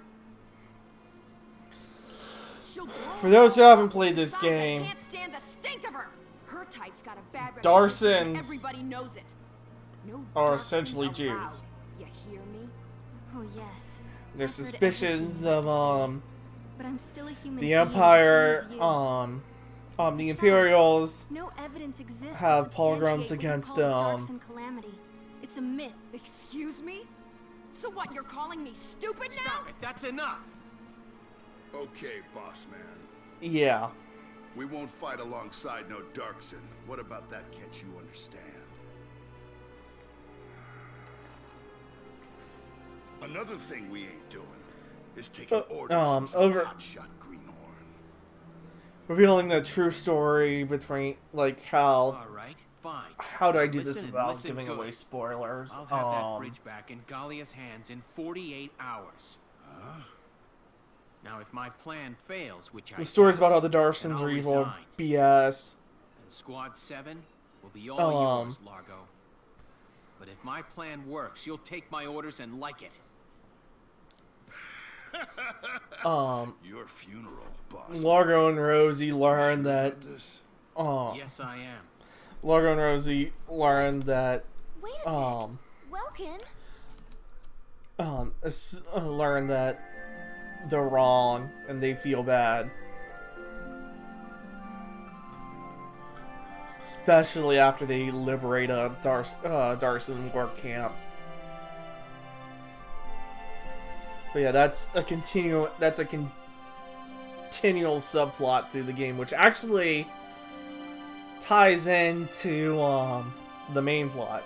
K: She'll blow
A: For those who
K: us
A: haven't
K: up.
A: played this
K: Besides,
A: game,
K: I can't stand the stink of her. Her type's got a bad reputation.
A: Darsons
K: Everybody knows it. No
A: are
K: Darsons
A: essentially
K: allowed.
A: Jews.
K: You hear me?
E: Oh, yes.
A: There's
E: I've heard
A: suspicions
E: everything you have
A: of
E: to say, but I'm still a human
A: the
E: being,
A: Empire,
E: same as you.
A: the
E: Besides,
A: Imperials
E: no evidence exists
A: have
E: to
A: pogroms
E: substantiate what you
A: against
E: call Darkson calamity. It's a myth.
K: Excuse me? So what, you're calling me stupid now?
C: Stop it, that's enough!
G: Okay, boss man.
A: yeah.
G: We won't fight alongside no Darkson. What about that, can't you understand? Another thing we ain't doing is taking orders from some hotshot greenhorn.
A: Revealing the true story between, like, how
C: Alright, fine.
A: how do I do this
C: Listen and
A: without
C: listen
A: giving
C: good.
A: away spoilers?
C: I'll have that bridge back in Gallia's hands in 48 hours. Now, if my plan fails, which I
A: the stories
C: doubt,
A: about how the
C: then
A: Darsons
C: I'll
A: are evil,
C: resign.
A: BS.
C: And Squad 7 will be all yours, Largo. But if my plan works, you'll take my orders and like it.
G: Your funeral, boss.
A: Largo and Rosie learn
G: Sure
A: that.
G: about this?
C: Yes, I am.
A: Largo and Rosie learn that.
E: Wait a sec. Welkin?
A: Learn that they're wrong and they feel bad. Especially after they liberate a Darson work camp. But yeah, that's a continual subplot through the game, which actually ties into the main plot.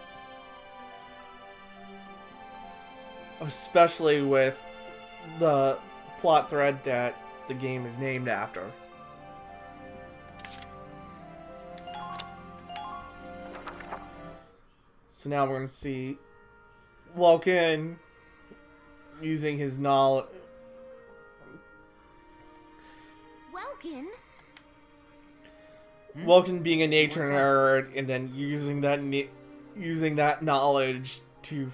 A: Especially with the plot thread that the game is named after. So now we're going to see Welkin using his knowledge.
E: Welkin?
A: Welkin being a nature nerd, and then using that knowledge to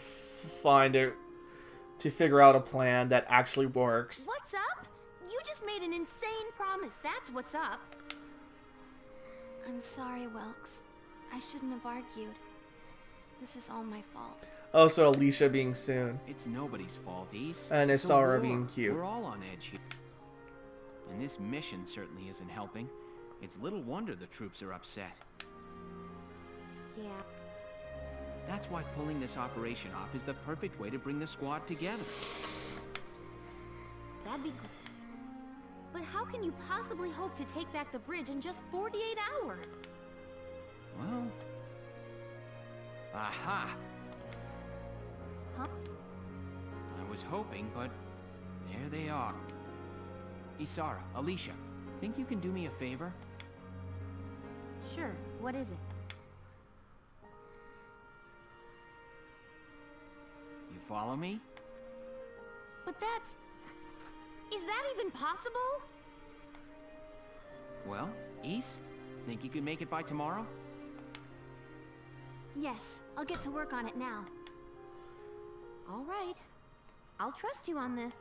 A: figure out a plan that actually works.
E: What's up? You just made an insane promise. That's what's up. I'm sorry, Welks. I shouldn't have argued. This is all my fault.
A: Also, Alicia being soon.
C: It's nobody's fault, East.
A: And
C: It's a
A: Isara
C: war.
A: being cute.
C: We're all on edge here. And this mission certainly isn't helping. It's little wonder the troops are upset.
E: Yeah.
C: That's why pulling this operation off is the perfect way to bring the squad together.
E: That'd be good. But how can you possibly hope to take back the bridge in just 48 hours?
C: Well... Aha!
E: Huh?
C: I was hoping, but there they are. Isara, Alicia, think you can do me a favor?
E: Sure, what is it?
C: You follow me?
E: But that's... Is that even possible?
C: Well, Is, think you can make it by tomorrow?
E: Yes, I'll get to work on it now. All right. I'll trust you on this.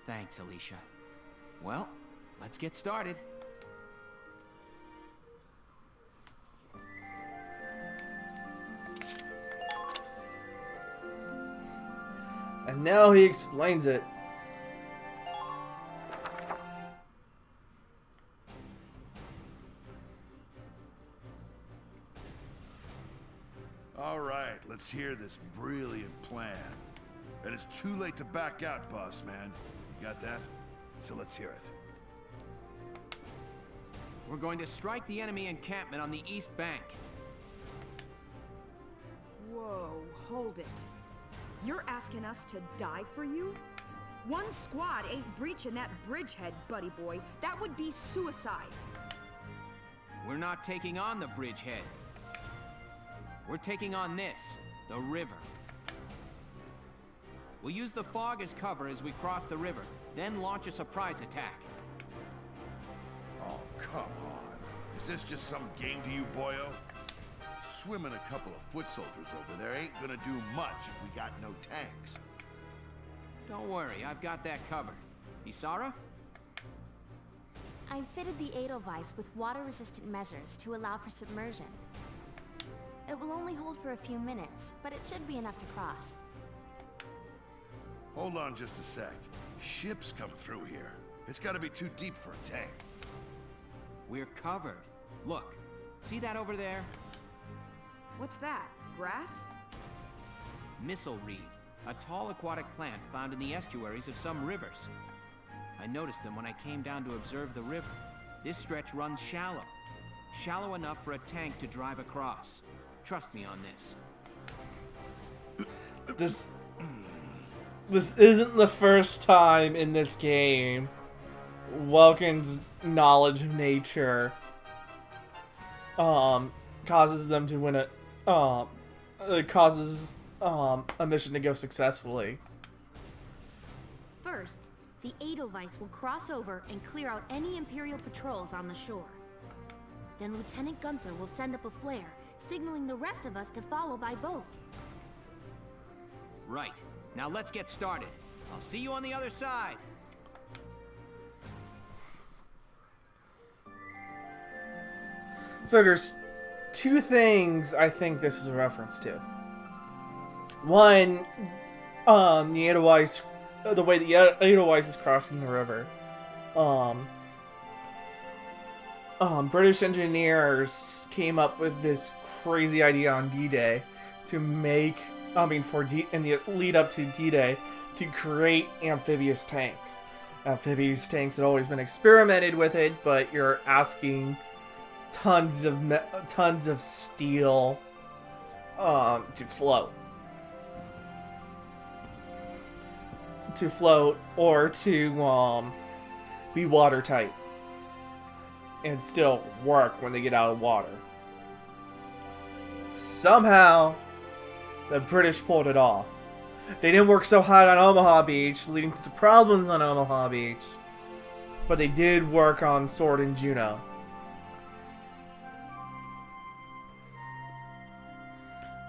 C: Thanks, Alicia. Well, let's get started.
A: And now he explains it.
G: All right, let's hear this brilliant plan. And it's too late to back out, boss man. You got that? So let's hear it.
C: We're going to strike the enemy encampment on the east bank.
K: Whoa, hold it. You're asking us to die for you? One squad ain't breaching that bridgehead, buddy boy. That would be suicide.
C: We're not taking on the bridgehead. We're taking on this, the river. We'll use the fog as cover as we cross the river, then launch a surprise attack.
G: Oh, come on. Is this just some game to you, boyo? Swimming a couple of foot soldiers over there ain't gonna do much if we got no tanks.
C: Don't worry, I've got that covered. Isara?
E: I've fitted the Edelweiss with water-resistant measures to allow for submersion. It will only hold for a few minutes, but it should be enough to cross.
G: Hold on just a sec. Ships come through here. It's gotta be too deep for a tank.
C: We're covered. Look, see that over there?
K: What's that? Grass?
C: Missile reed, a tall aquatic plant found in the estuaries of some rivers. I noticed them when I came down to observe the river. This stretch runs shallow. Shallow enough for a tank to drive across. Trust me on this.
A: This isn't the first time in this game Welkin's knowledge of nature causes them to win it causes a mission to go successfully.
E: First, the Edelweiss will cross over and clear out any Imperial patrols on the shore. Then Lieutenant Gunther will send up a flare, signaling the rest of us to follow by boat.
C: Right. Now let's get started. I'll see you on the other side.
A: So there's two things I think this is a reference to. One, the Edelweiss, the way the Edelweiss is crossing the river. British engineers came up with this crazy idea on D-Day to make, in the lead up to D-Day, to create amphibious tanks. Amphibious tanks had always been experimented with it, but you're asking tons of steel to float or to be watertight and still work when they get out of water. Somehow the British pulled it off. They didn't work so hard on Omaha Beach, leading to the problems on Omaha Beach, but they did work on Sword and Juno.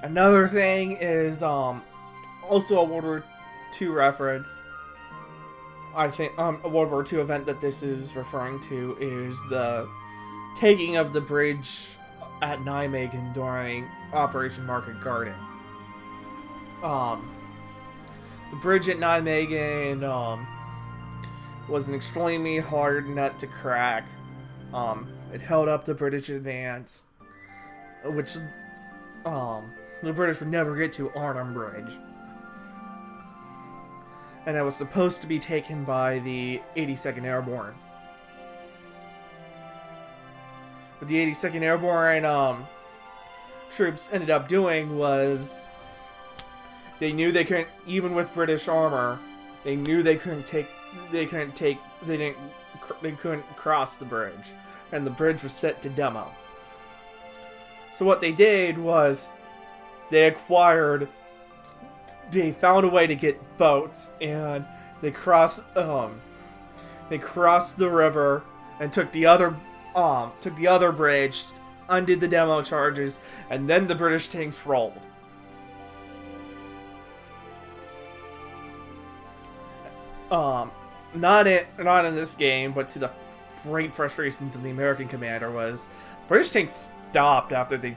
A: Another thing is also a World War II reference. I think a World War II event that this is referring to is the taking of the bridge at Nijmegen during Operation Market Garden. The bridge at Nijmegen was an extremely hard nut to crack. It held up the British advance, which the British would never get to Arnhem Bridge. And it was supposed to be taken by the 82nd Airborne. What the 82nd Airborne troops ended up doing was they knew they couldn't, even with British armor, they knew they couldn't take they couldn't cross the bridge, and the bridge was set to demo. So what they did was they found a way to get boats, and they crossed the river and took the other bridge, undid the demo charges, and then the British tanks rolled. Not in this game, but to the great frustrations of the American commander, was British tanks stopped after they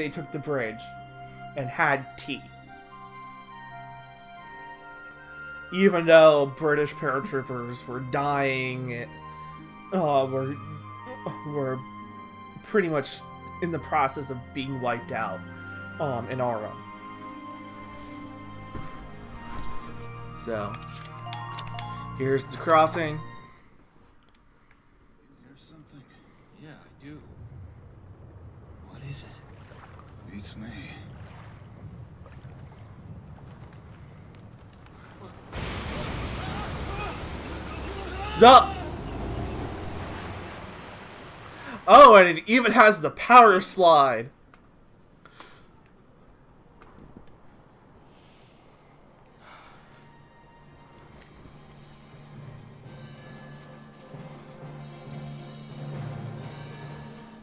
A: took the bridge and had tea. Even though British paratroopers were dying, were pretty much in the process of being wiped out in our own. So, here's the crossing.
L: Here's something.
C: Yeah, I do.
L: What is it? Beats me.
A: Sup? Oh, and it even has the power slide.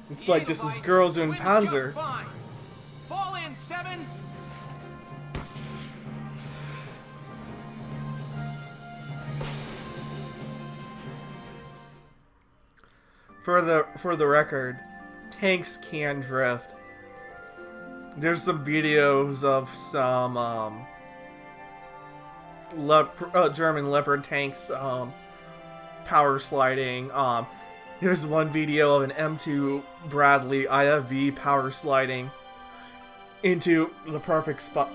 A: It's like just as girls doing Panzer.
C: Fall in, sevens.
A: For the record, tanks can drift. There's some videos of some German Leopard tanks power sliding. Here's one video of an M2 Bradley IFV power sliding into the perfect spot.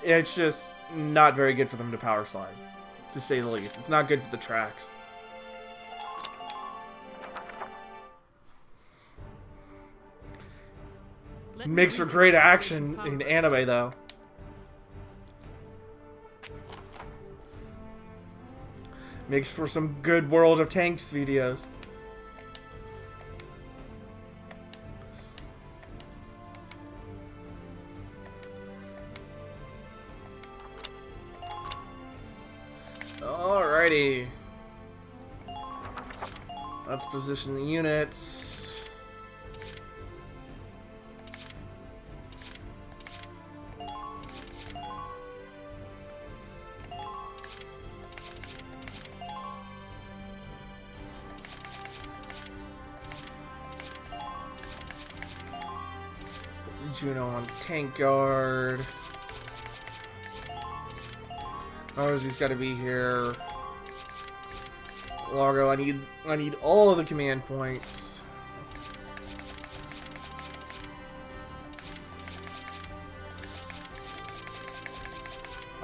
A: It's just not very good for them to power slide, to say the least. It's not good for the tracks. Makes for great action in anime, though. Makes for some good World of Tanks videos. Alrighty. Let's position the units. Juno on tank guard. Rosie's got to be here. Largo, I need all of the command points.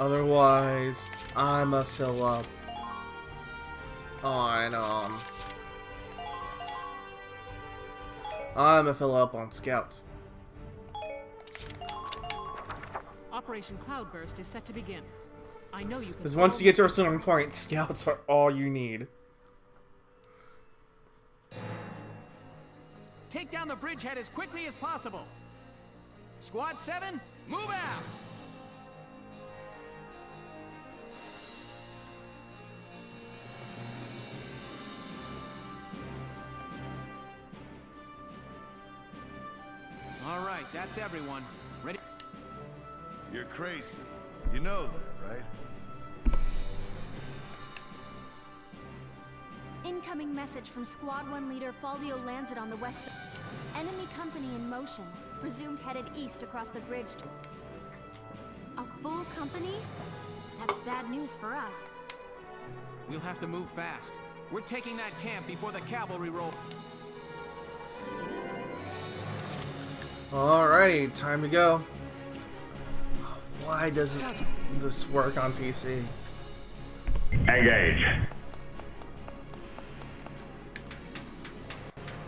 A: Otherwise, I'ma fill up on scouts.
D: Operation Cloudburst is set to begin. I know you can.
A: Because once you get to a certain point, scouts are all you need.
C: Take down the bridgehead as quickly as possible. Squad 7, move out! All right, that's everyone. Ready?
G: You're crazy. You know that, right?
E: Incoming message from Squad 1 leader Falvio Lancet on the west. Enemy company in motion. Presumed headed east across the bridge. A full company? That's bad news for us.
C: We'll have to move fast. We're taking that camp before the cavalry roll.
A: Alrighty, time to go. Why doesn't this work on PC?
M: Engage.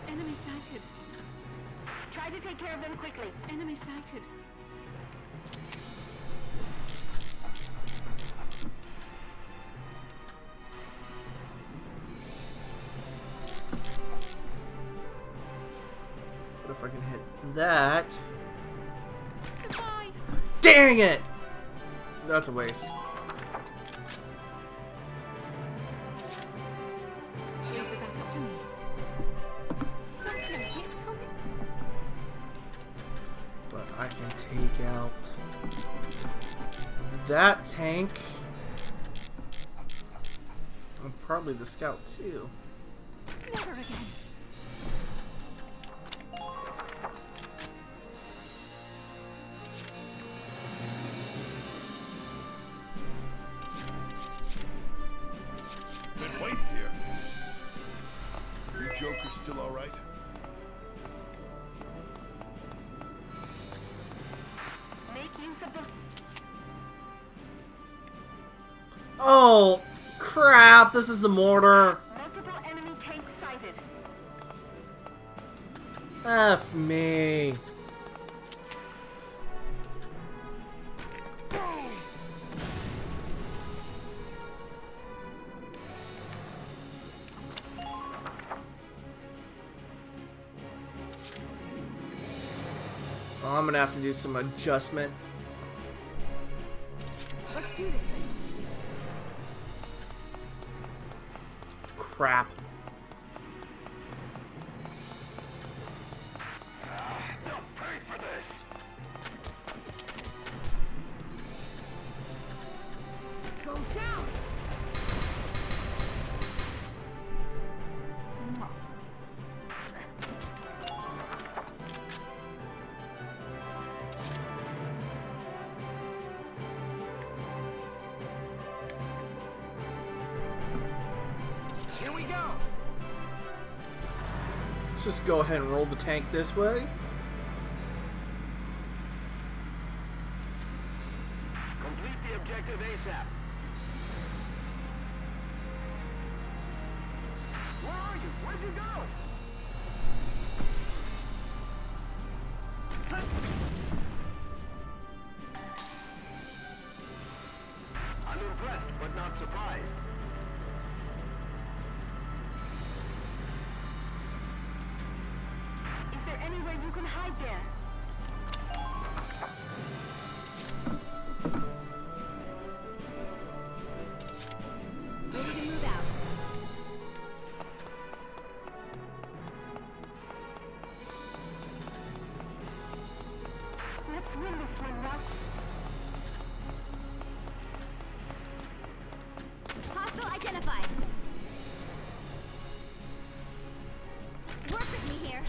D: Enemy sighted.
H: Try to take care of them quickly.
D: Enemy sighted.
A: if I can hit that.
K: Goodbye.
A: Dang it! That's a waste.
D: Leave it back up to me.
K: Don't you hate coming?
A: But I can take out that tank. And probably the scout too.
K: Never again.
G: Been waiting here. You jokers still all right?
H: Make use of the...
A: Oh, crap! This is the mortar.
H: Multiple enemy tanks sighted.
A: F me. Oh, I'm gonna have to do some adjustment.
K: Let's do this thing.
A: Crap.
K: Go down.
C: Here we go!
A: Let's just go ahead and roll the tank this way.
H: Complete the objective ASAP. Where are you? Where'd you go? I'm impressed, but not surprised. Is there any way you can hide there?
E: Ready to move out.
H: Let's win this one, Russ.
E: Hostile identified. Work with me here.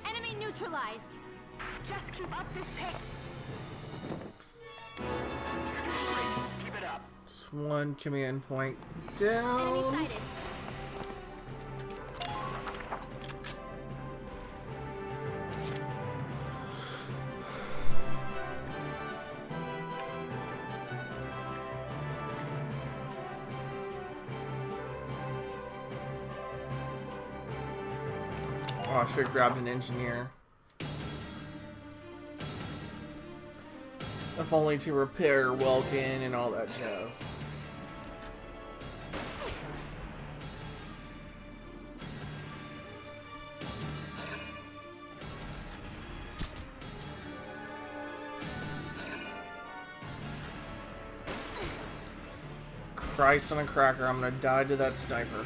E: Enemy neutralized.
H: Just keep up this pace. You're doing great. Keep it up.
A: It's one command point
E: Enemy
A: down.
E: sighted.
A: Oh, I should have grabbed an engineer. If only to repair Welkin and all that jazz. Christ on a cracker, I'm gonna die to that sniper.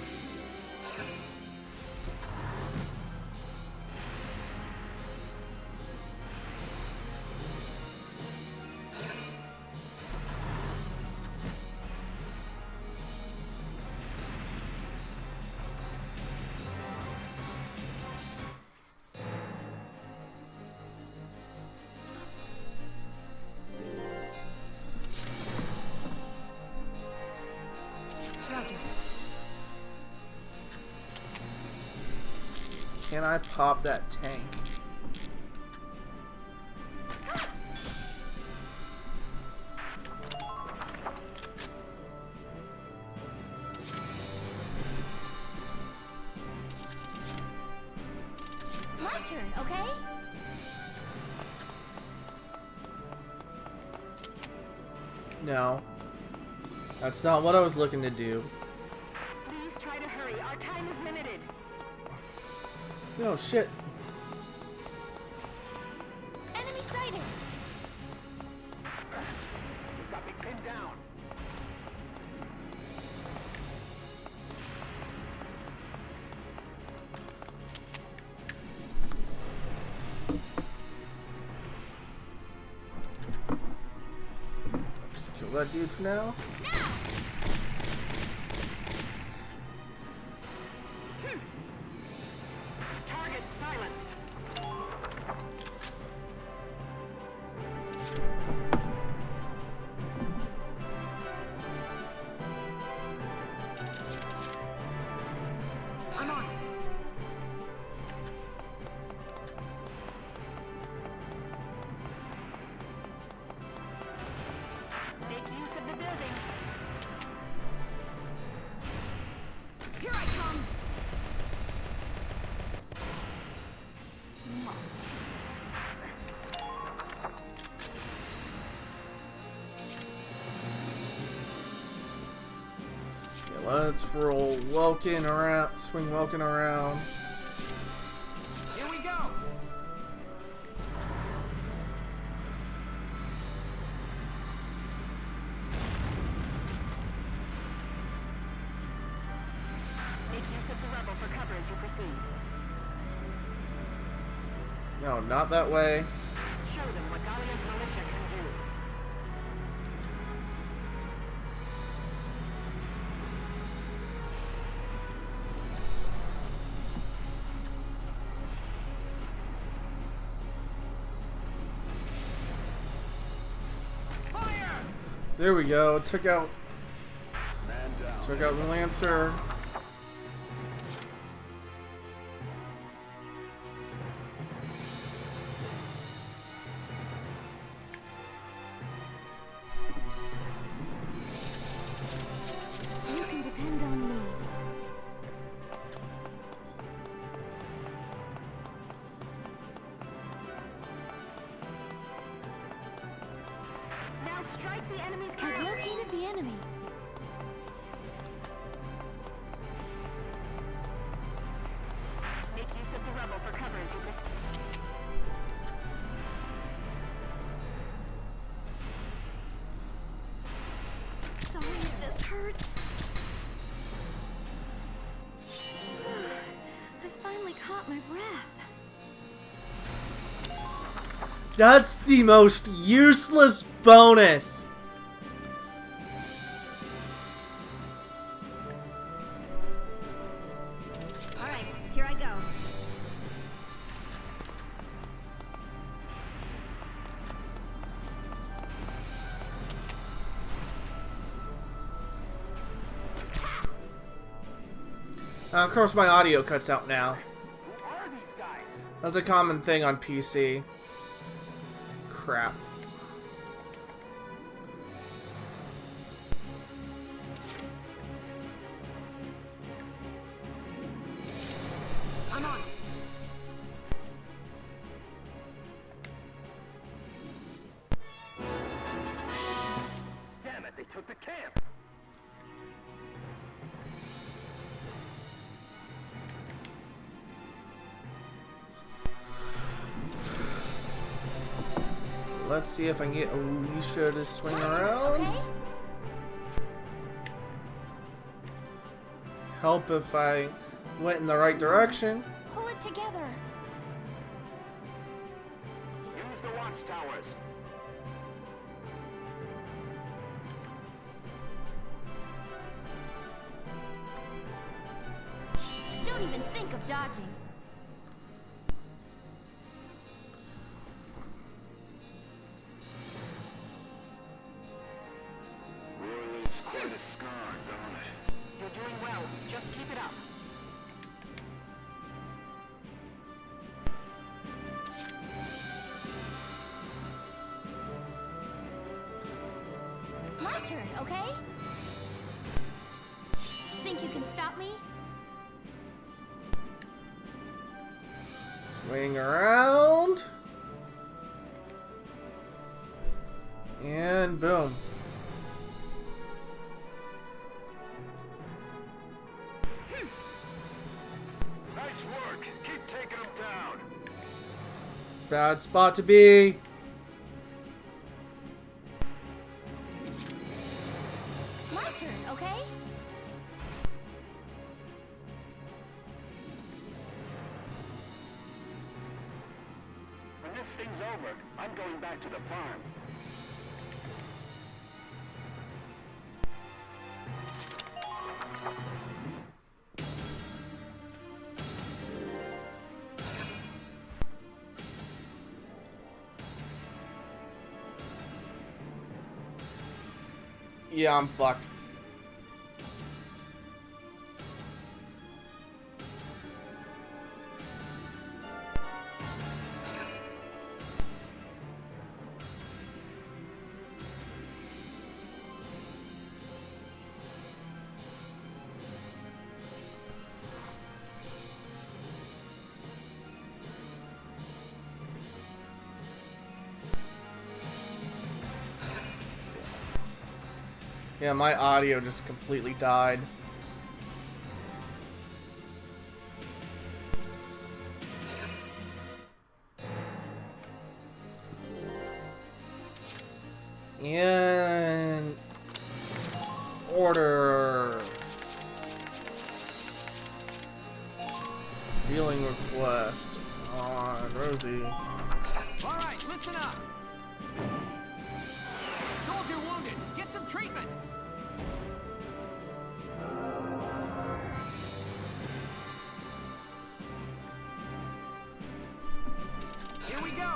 K: Roger.
A: Can I pop that tank?
E: My turn, okay?
A: No. That's not what I was looking to do.
H: Please
A: Oh shit.
E: Enemy sighted!
H: You've got me pinned down.
A: Just kill that dude for now.
H: Target silent.
K: I'm on.
H: Make use of the building.
K: Here I come!
A: Yeah, let's roll Welkin around, swing Welkin around.
C: Here we go!
H: Make use of the rebel for cover as you proceed.
A: No, not that way.
H: Show them what Gallia's militia can do.
C: Fire!
A: There we go. Took out
G: Man down.
A: the Lancer.
E: You can depend on me.
H: Now strike the enemy's
E: I've
H: cavalry.
E: located the enemy.
H: Make use of the rebel for cover as you proceed.
E: Sorry if this hurts. I finally caught my breath.
A: That's the most useless bonus.
E: Alright, here I go.
A: Of course, my audio cuts out now.
H: Who are these guys?
A: That's a common thing on PC. Crap.
K: I'm on.
H: Damn it, they took the camp.
A: Let's see if I can get Alicia to swing around.
E: Okay?
A: Help if I went in the right direction.
E: Pull it together.
H: Use the watchtowers.
E: Don't even think of dodging.
H: Really leaves quite a scar, don't it? You're doing well. Just keep it up.
E: My turn, okay? Think you can stop me?
A: Swing around. And boom.
H: Nice work. Keep taking
A: Bad spot to be.
E: My turn, okay?
H: When this thing's over, I'm going back to the farm.
A: Yeah, I'm fucked. Yeah, my audio just completely died. And orders. Healing request on Rosie.
C: All right, listen up. Soldier wounded. Get some treatment. Here we go.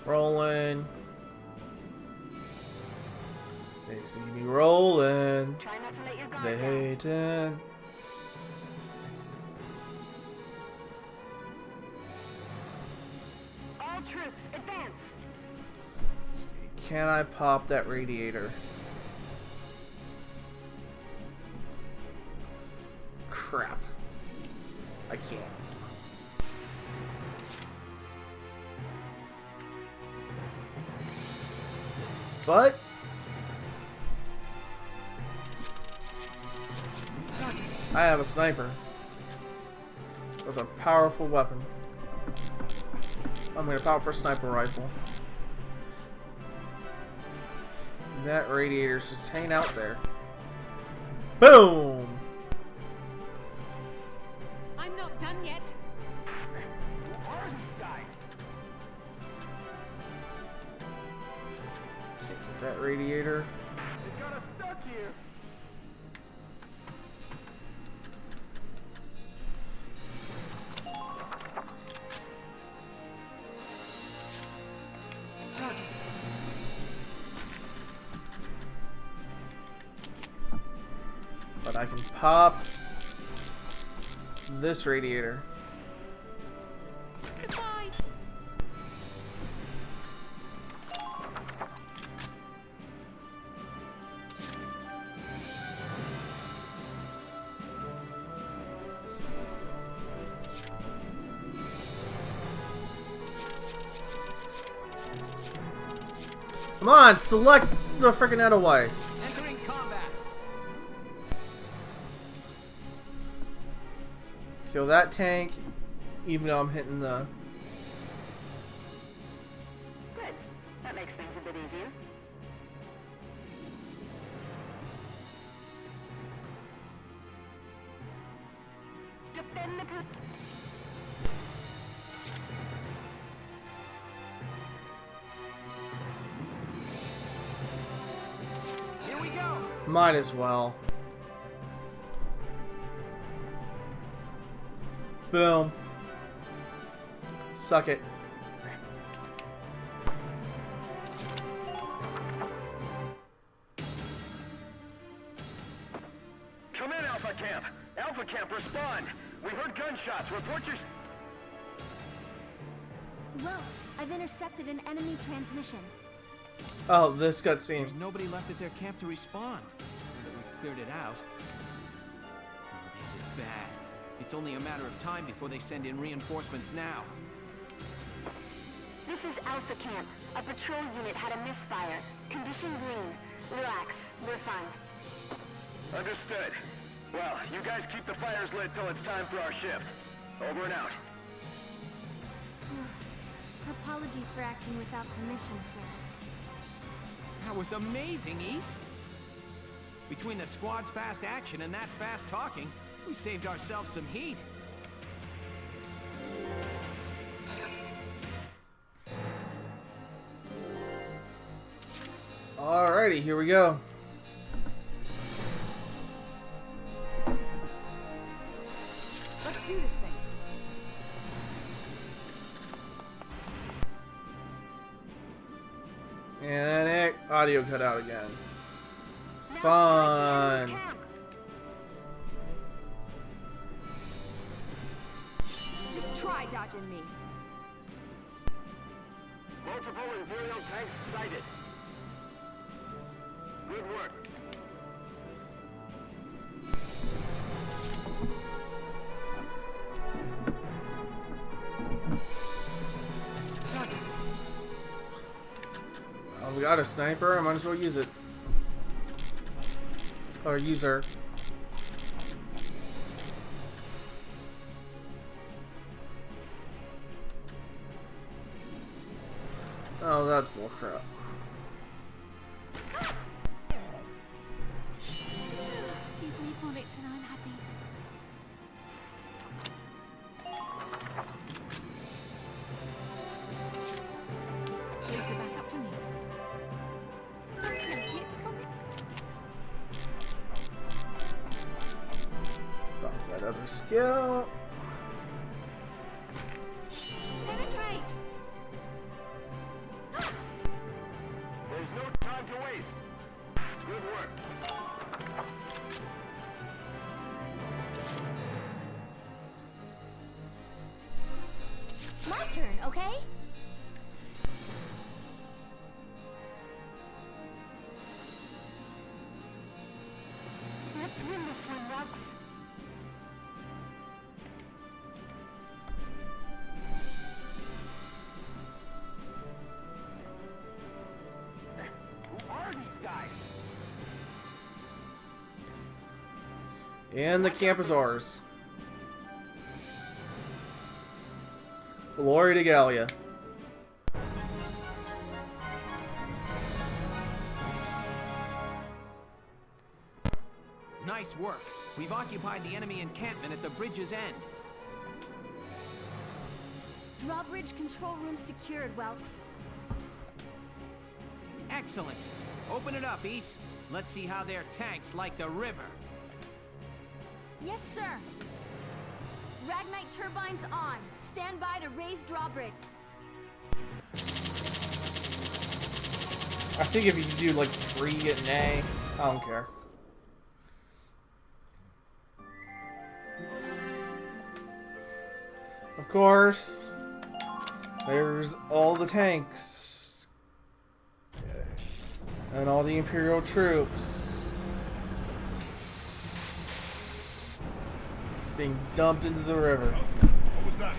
A: Rolling. They see me rolling.
H: Try not to let your guard
A: They
H: down.
A: hating.
H: All troops, advance.
A: See, can I pop that radiator? Crap. I can't. But I have a sniper with a powerful weapon. I'm gonna pop for a sniper rifle. That radiator's just hanging out there. Boom!
D: I'm not done yet.
A: Can't get that radiator.
H: It got us stuck here.
A: But I can pop this radiator.
D: Goodbye.
A: Come on, select the freaking Edelweiss.
C: Entering combat.
A: Kill that tank, even though I'm hitting the...
H: Good. That makes things a bit easier. Defend the
C: Here we go.
A: Might as well. Boom. Suck it.
H: Come in, Alpha Camp. Alpha Camp, respond. We heard gunshots. Report your...
E: Welks, I've intercepted an enemy transmission.
A: Oh, this cutscene.
C: There's nobody left at their camp to respond. Now that we've cleared it out. Oh, this is bad. It's only a matter of time before they send in reinforcements now.
E: This is Alpha Camp. A patrol unit had a misfire. Condition green. Relax. We're fine.
H: Understood. Well, you guys keep the fires lit till it's time for our shift. Over and out.
E: Apologies for acting without permission, sir.
C: That was amazing, East. Between the squad's fast action and that fast talking, we saved ourselves some heat.
A: Alrighty, here we go.
K: Let's do this thing.
A: And audio cut out again. Fun.
K: Just try dodging me.
H: Multiple Imperial tanks sighted. Good work.
A: Oh, we got a sniper. I might as well use it. Or use her. Oh, that's bullcrap.
E: You breathe on it and I'm happy.
D: Leave the back up to me.
E: Don't take it.
A: Got that other skill.
E: Penetrate.
H: There's no time to waste. Good work.
E: My turn, okay?
H: Let's win this one, Rob. Who are these guys?
A: And the camp is ours. Glory to Gallia.
C: Nice work. We've occupied the enemy encampment at the bridge's end.
E: Drawbridge control room secured, Welks.
C: Excellent. Open it up, East. Let's see how their tanks like the river.
E: Yes, sir. Ragnite turbines on. Stand by to raise drawbridge.
A: I think if you do like 3 at A, I don't care. Of course, there's all the tanks and all the Imperial troops being dumped into the river.
G: What was that?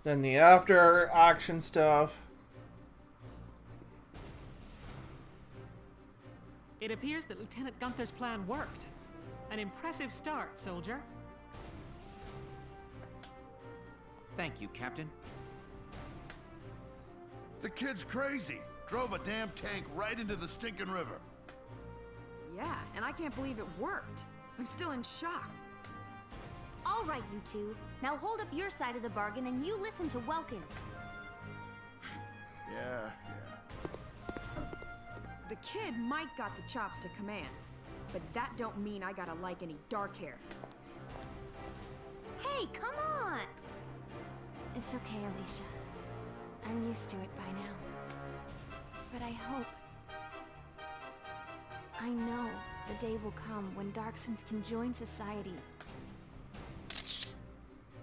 A: Then the after action stuff.
D: It appears that Lieutenant Gunther's plan worked. An impressive start, soldier.
C: Thank you, Captain.
G: The kid's crazy. Drove a damn tank right into the stinking river.
K: Yeah, and I can't believe it worked. I'm still in shock.
E: All right, you two. Now hold up your side of the bargain and you listen to Welkin.
G: Yeah.
K: The kid might got the chops to command, but that don't mean I gotta like any dark hair.
E: Hey, come on! It's okay, Alicia. I'm used to it by now. but I hope... I know the day will come when Darksons can join society.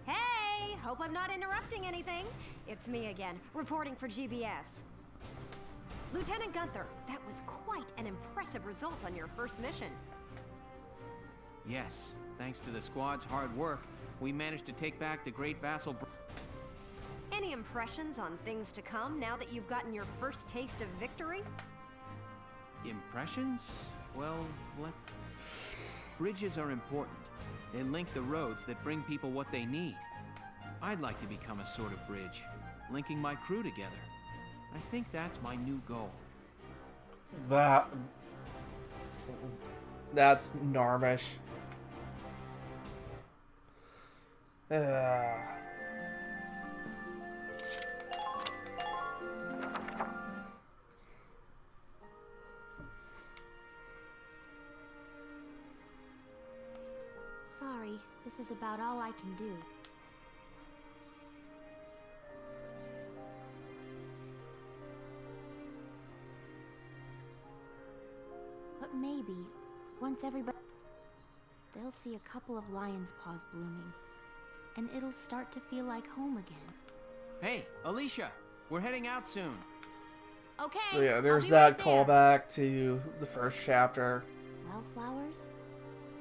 J: Hey! Hope I'm not interrupting anything. It's me again, reporting for GBS. Lieutenant Gunther, that was quite an impressive result on your first mission.
C: Yes, thanks to the squad's hard work, we managed to take back the great vassal...
J: Any impressions on things to come now that you've gotten your first taste of victory?
C: Impressions? Well, bridges are important. They link the roads that bring people what they need. I'd like to become a sort of bridge, linking my crew together. I think that's my new goal.
A: That's Narmish.
E: Sorry, this is about all I can do. But maybe, once everybody... they'll see a couple of lion's paws blooming, and it'll start to feel like home again.
C: Hey, Alicia! We're heading out soon.
E: Okay.
A: So yeah, there's
E: I'll be
A: that
E: right there.
A: callback to the first chapter.
E: Well, Flowers,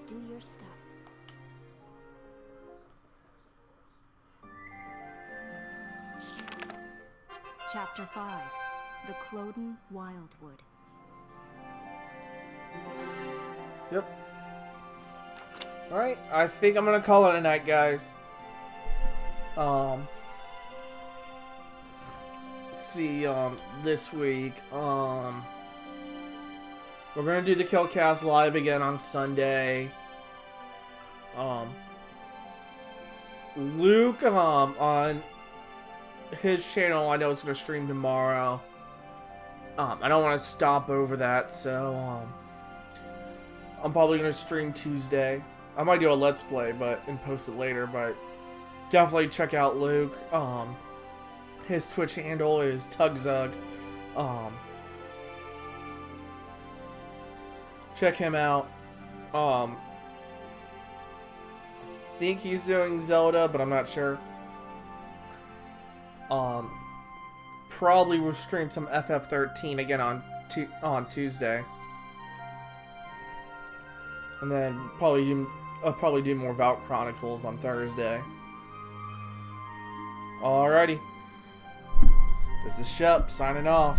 E: do your stuff.
B: Chapter 5. The Cloden Wildwood.
A: Yep. Alright, I think I'm gonna call it a night, guys. Let's see, this week, we're gonna do the Killcast live again on Sunday. Luke, on his channel, I know it's gonna stream tomorrow. I don't want to stop over that, so, I'm probably gonna stream Tuesday. I might do a Let's Play, and post it later, but definitely check out Luke. His Twitch handle is Tugzug. Check him out. I think he's doing Zelda, but I'm not sure. Probably will stream some FF13 again on Tuesday. And then I'll probably do more Valkyria Chronicles on Thursday. Alrighty. This is Shep signing off.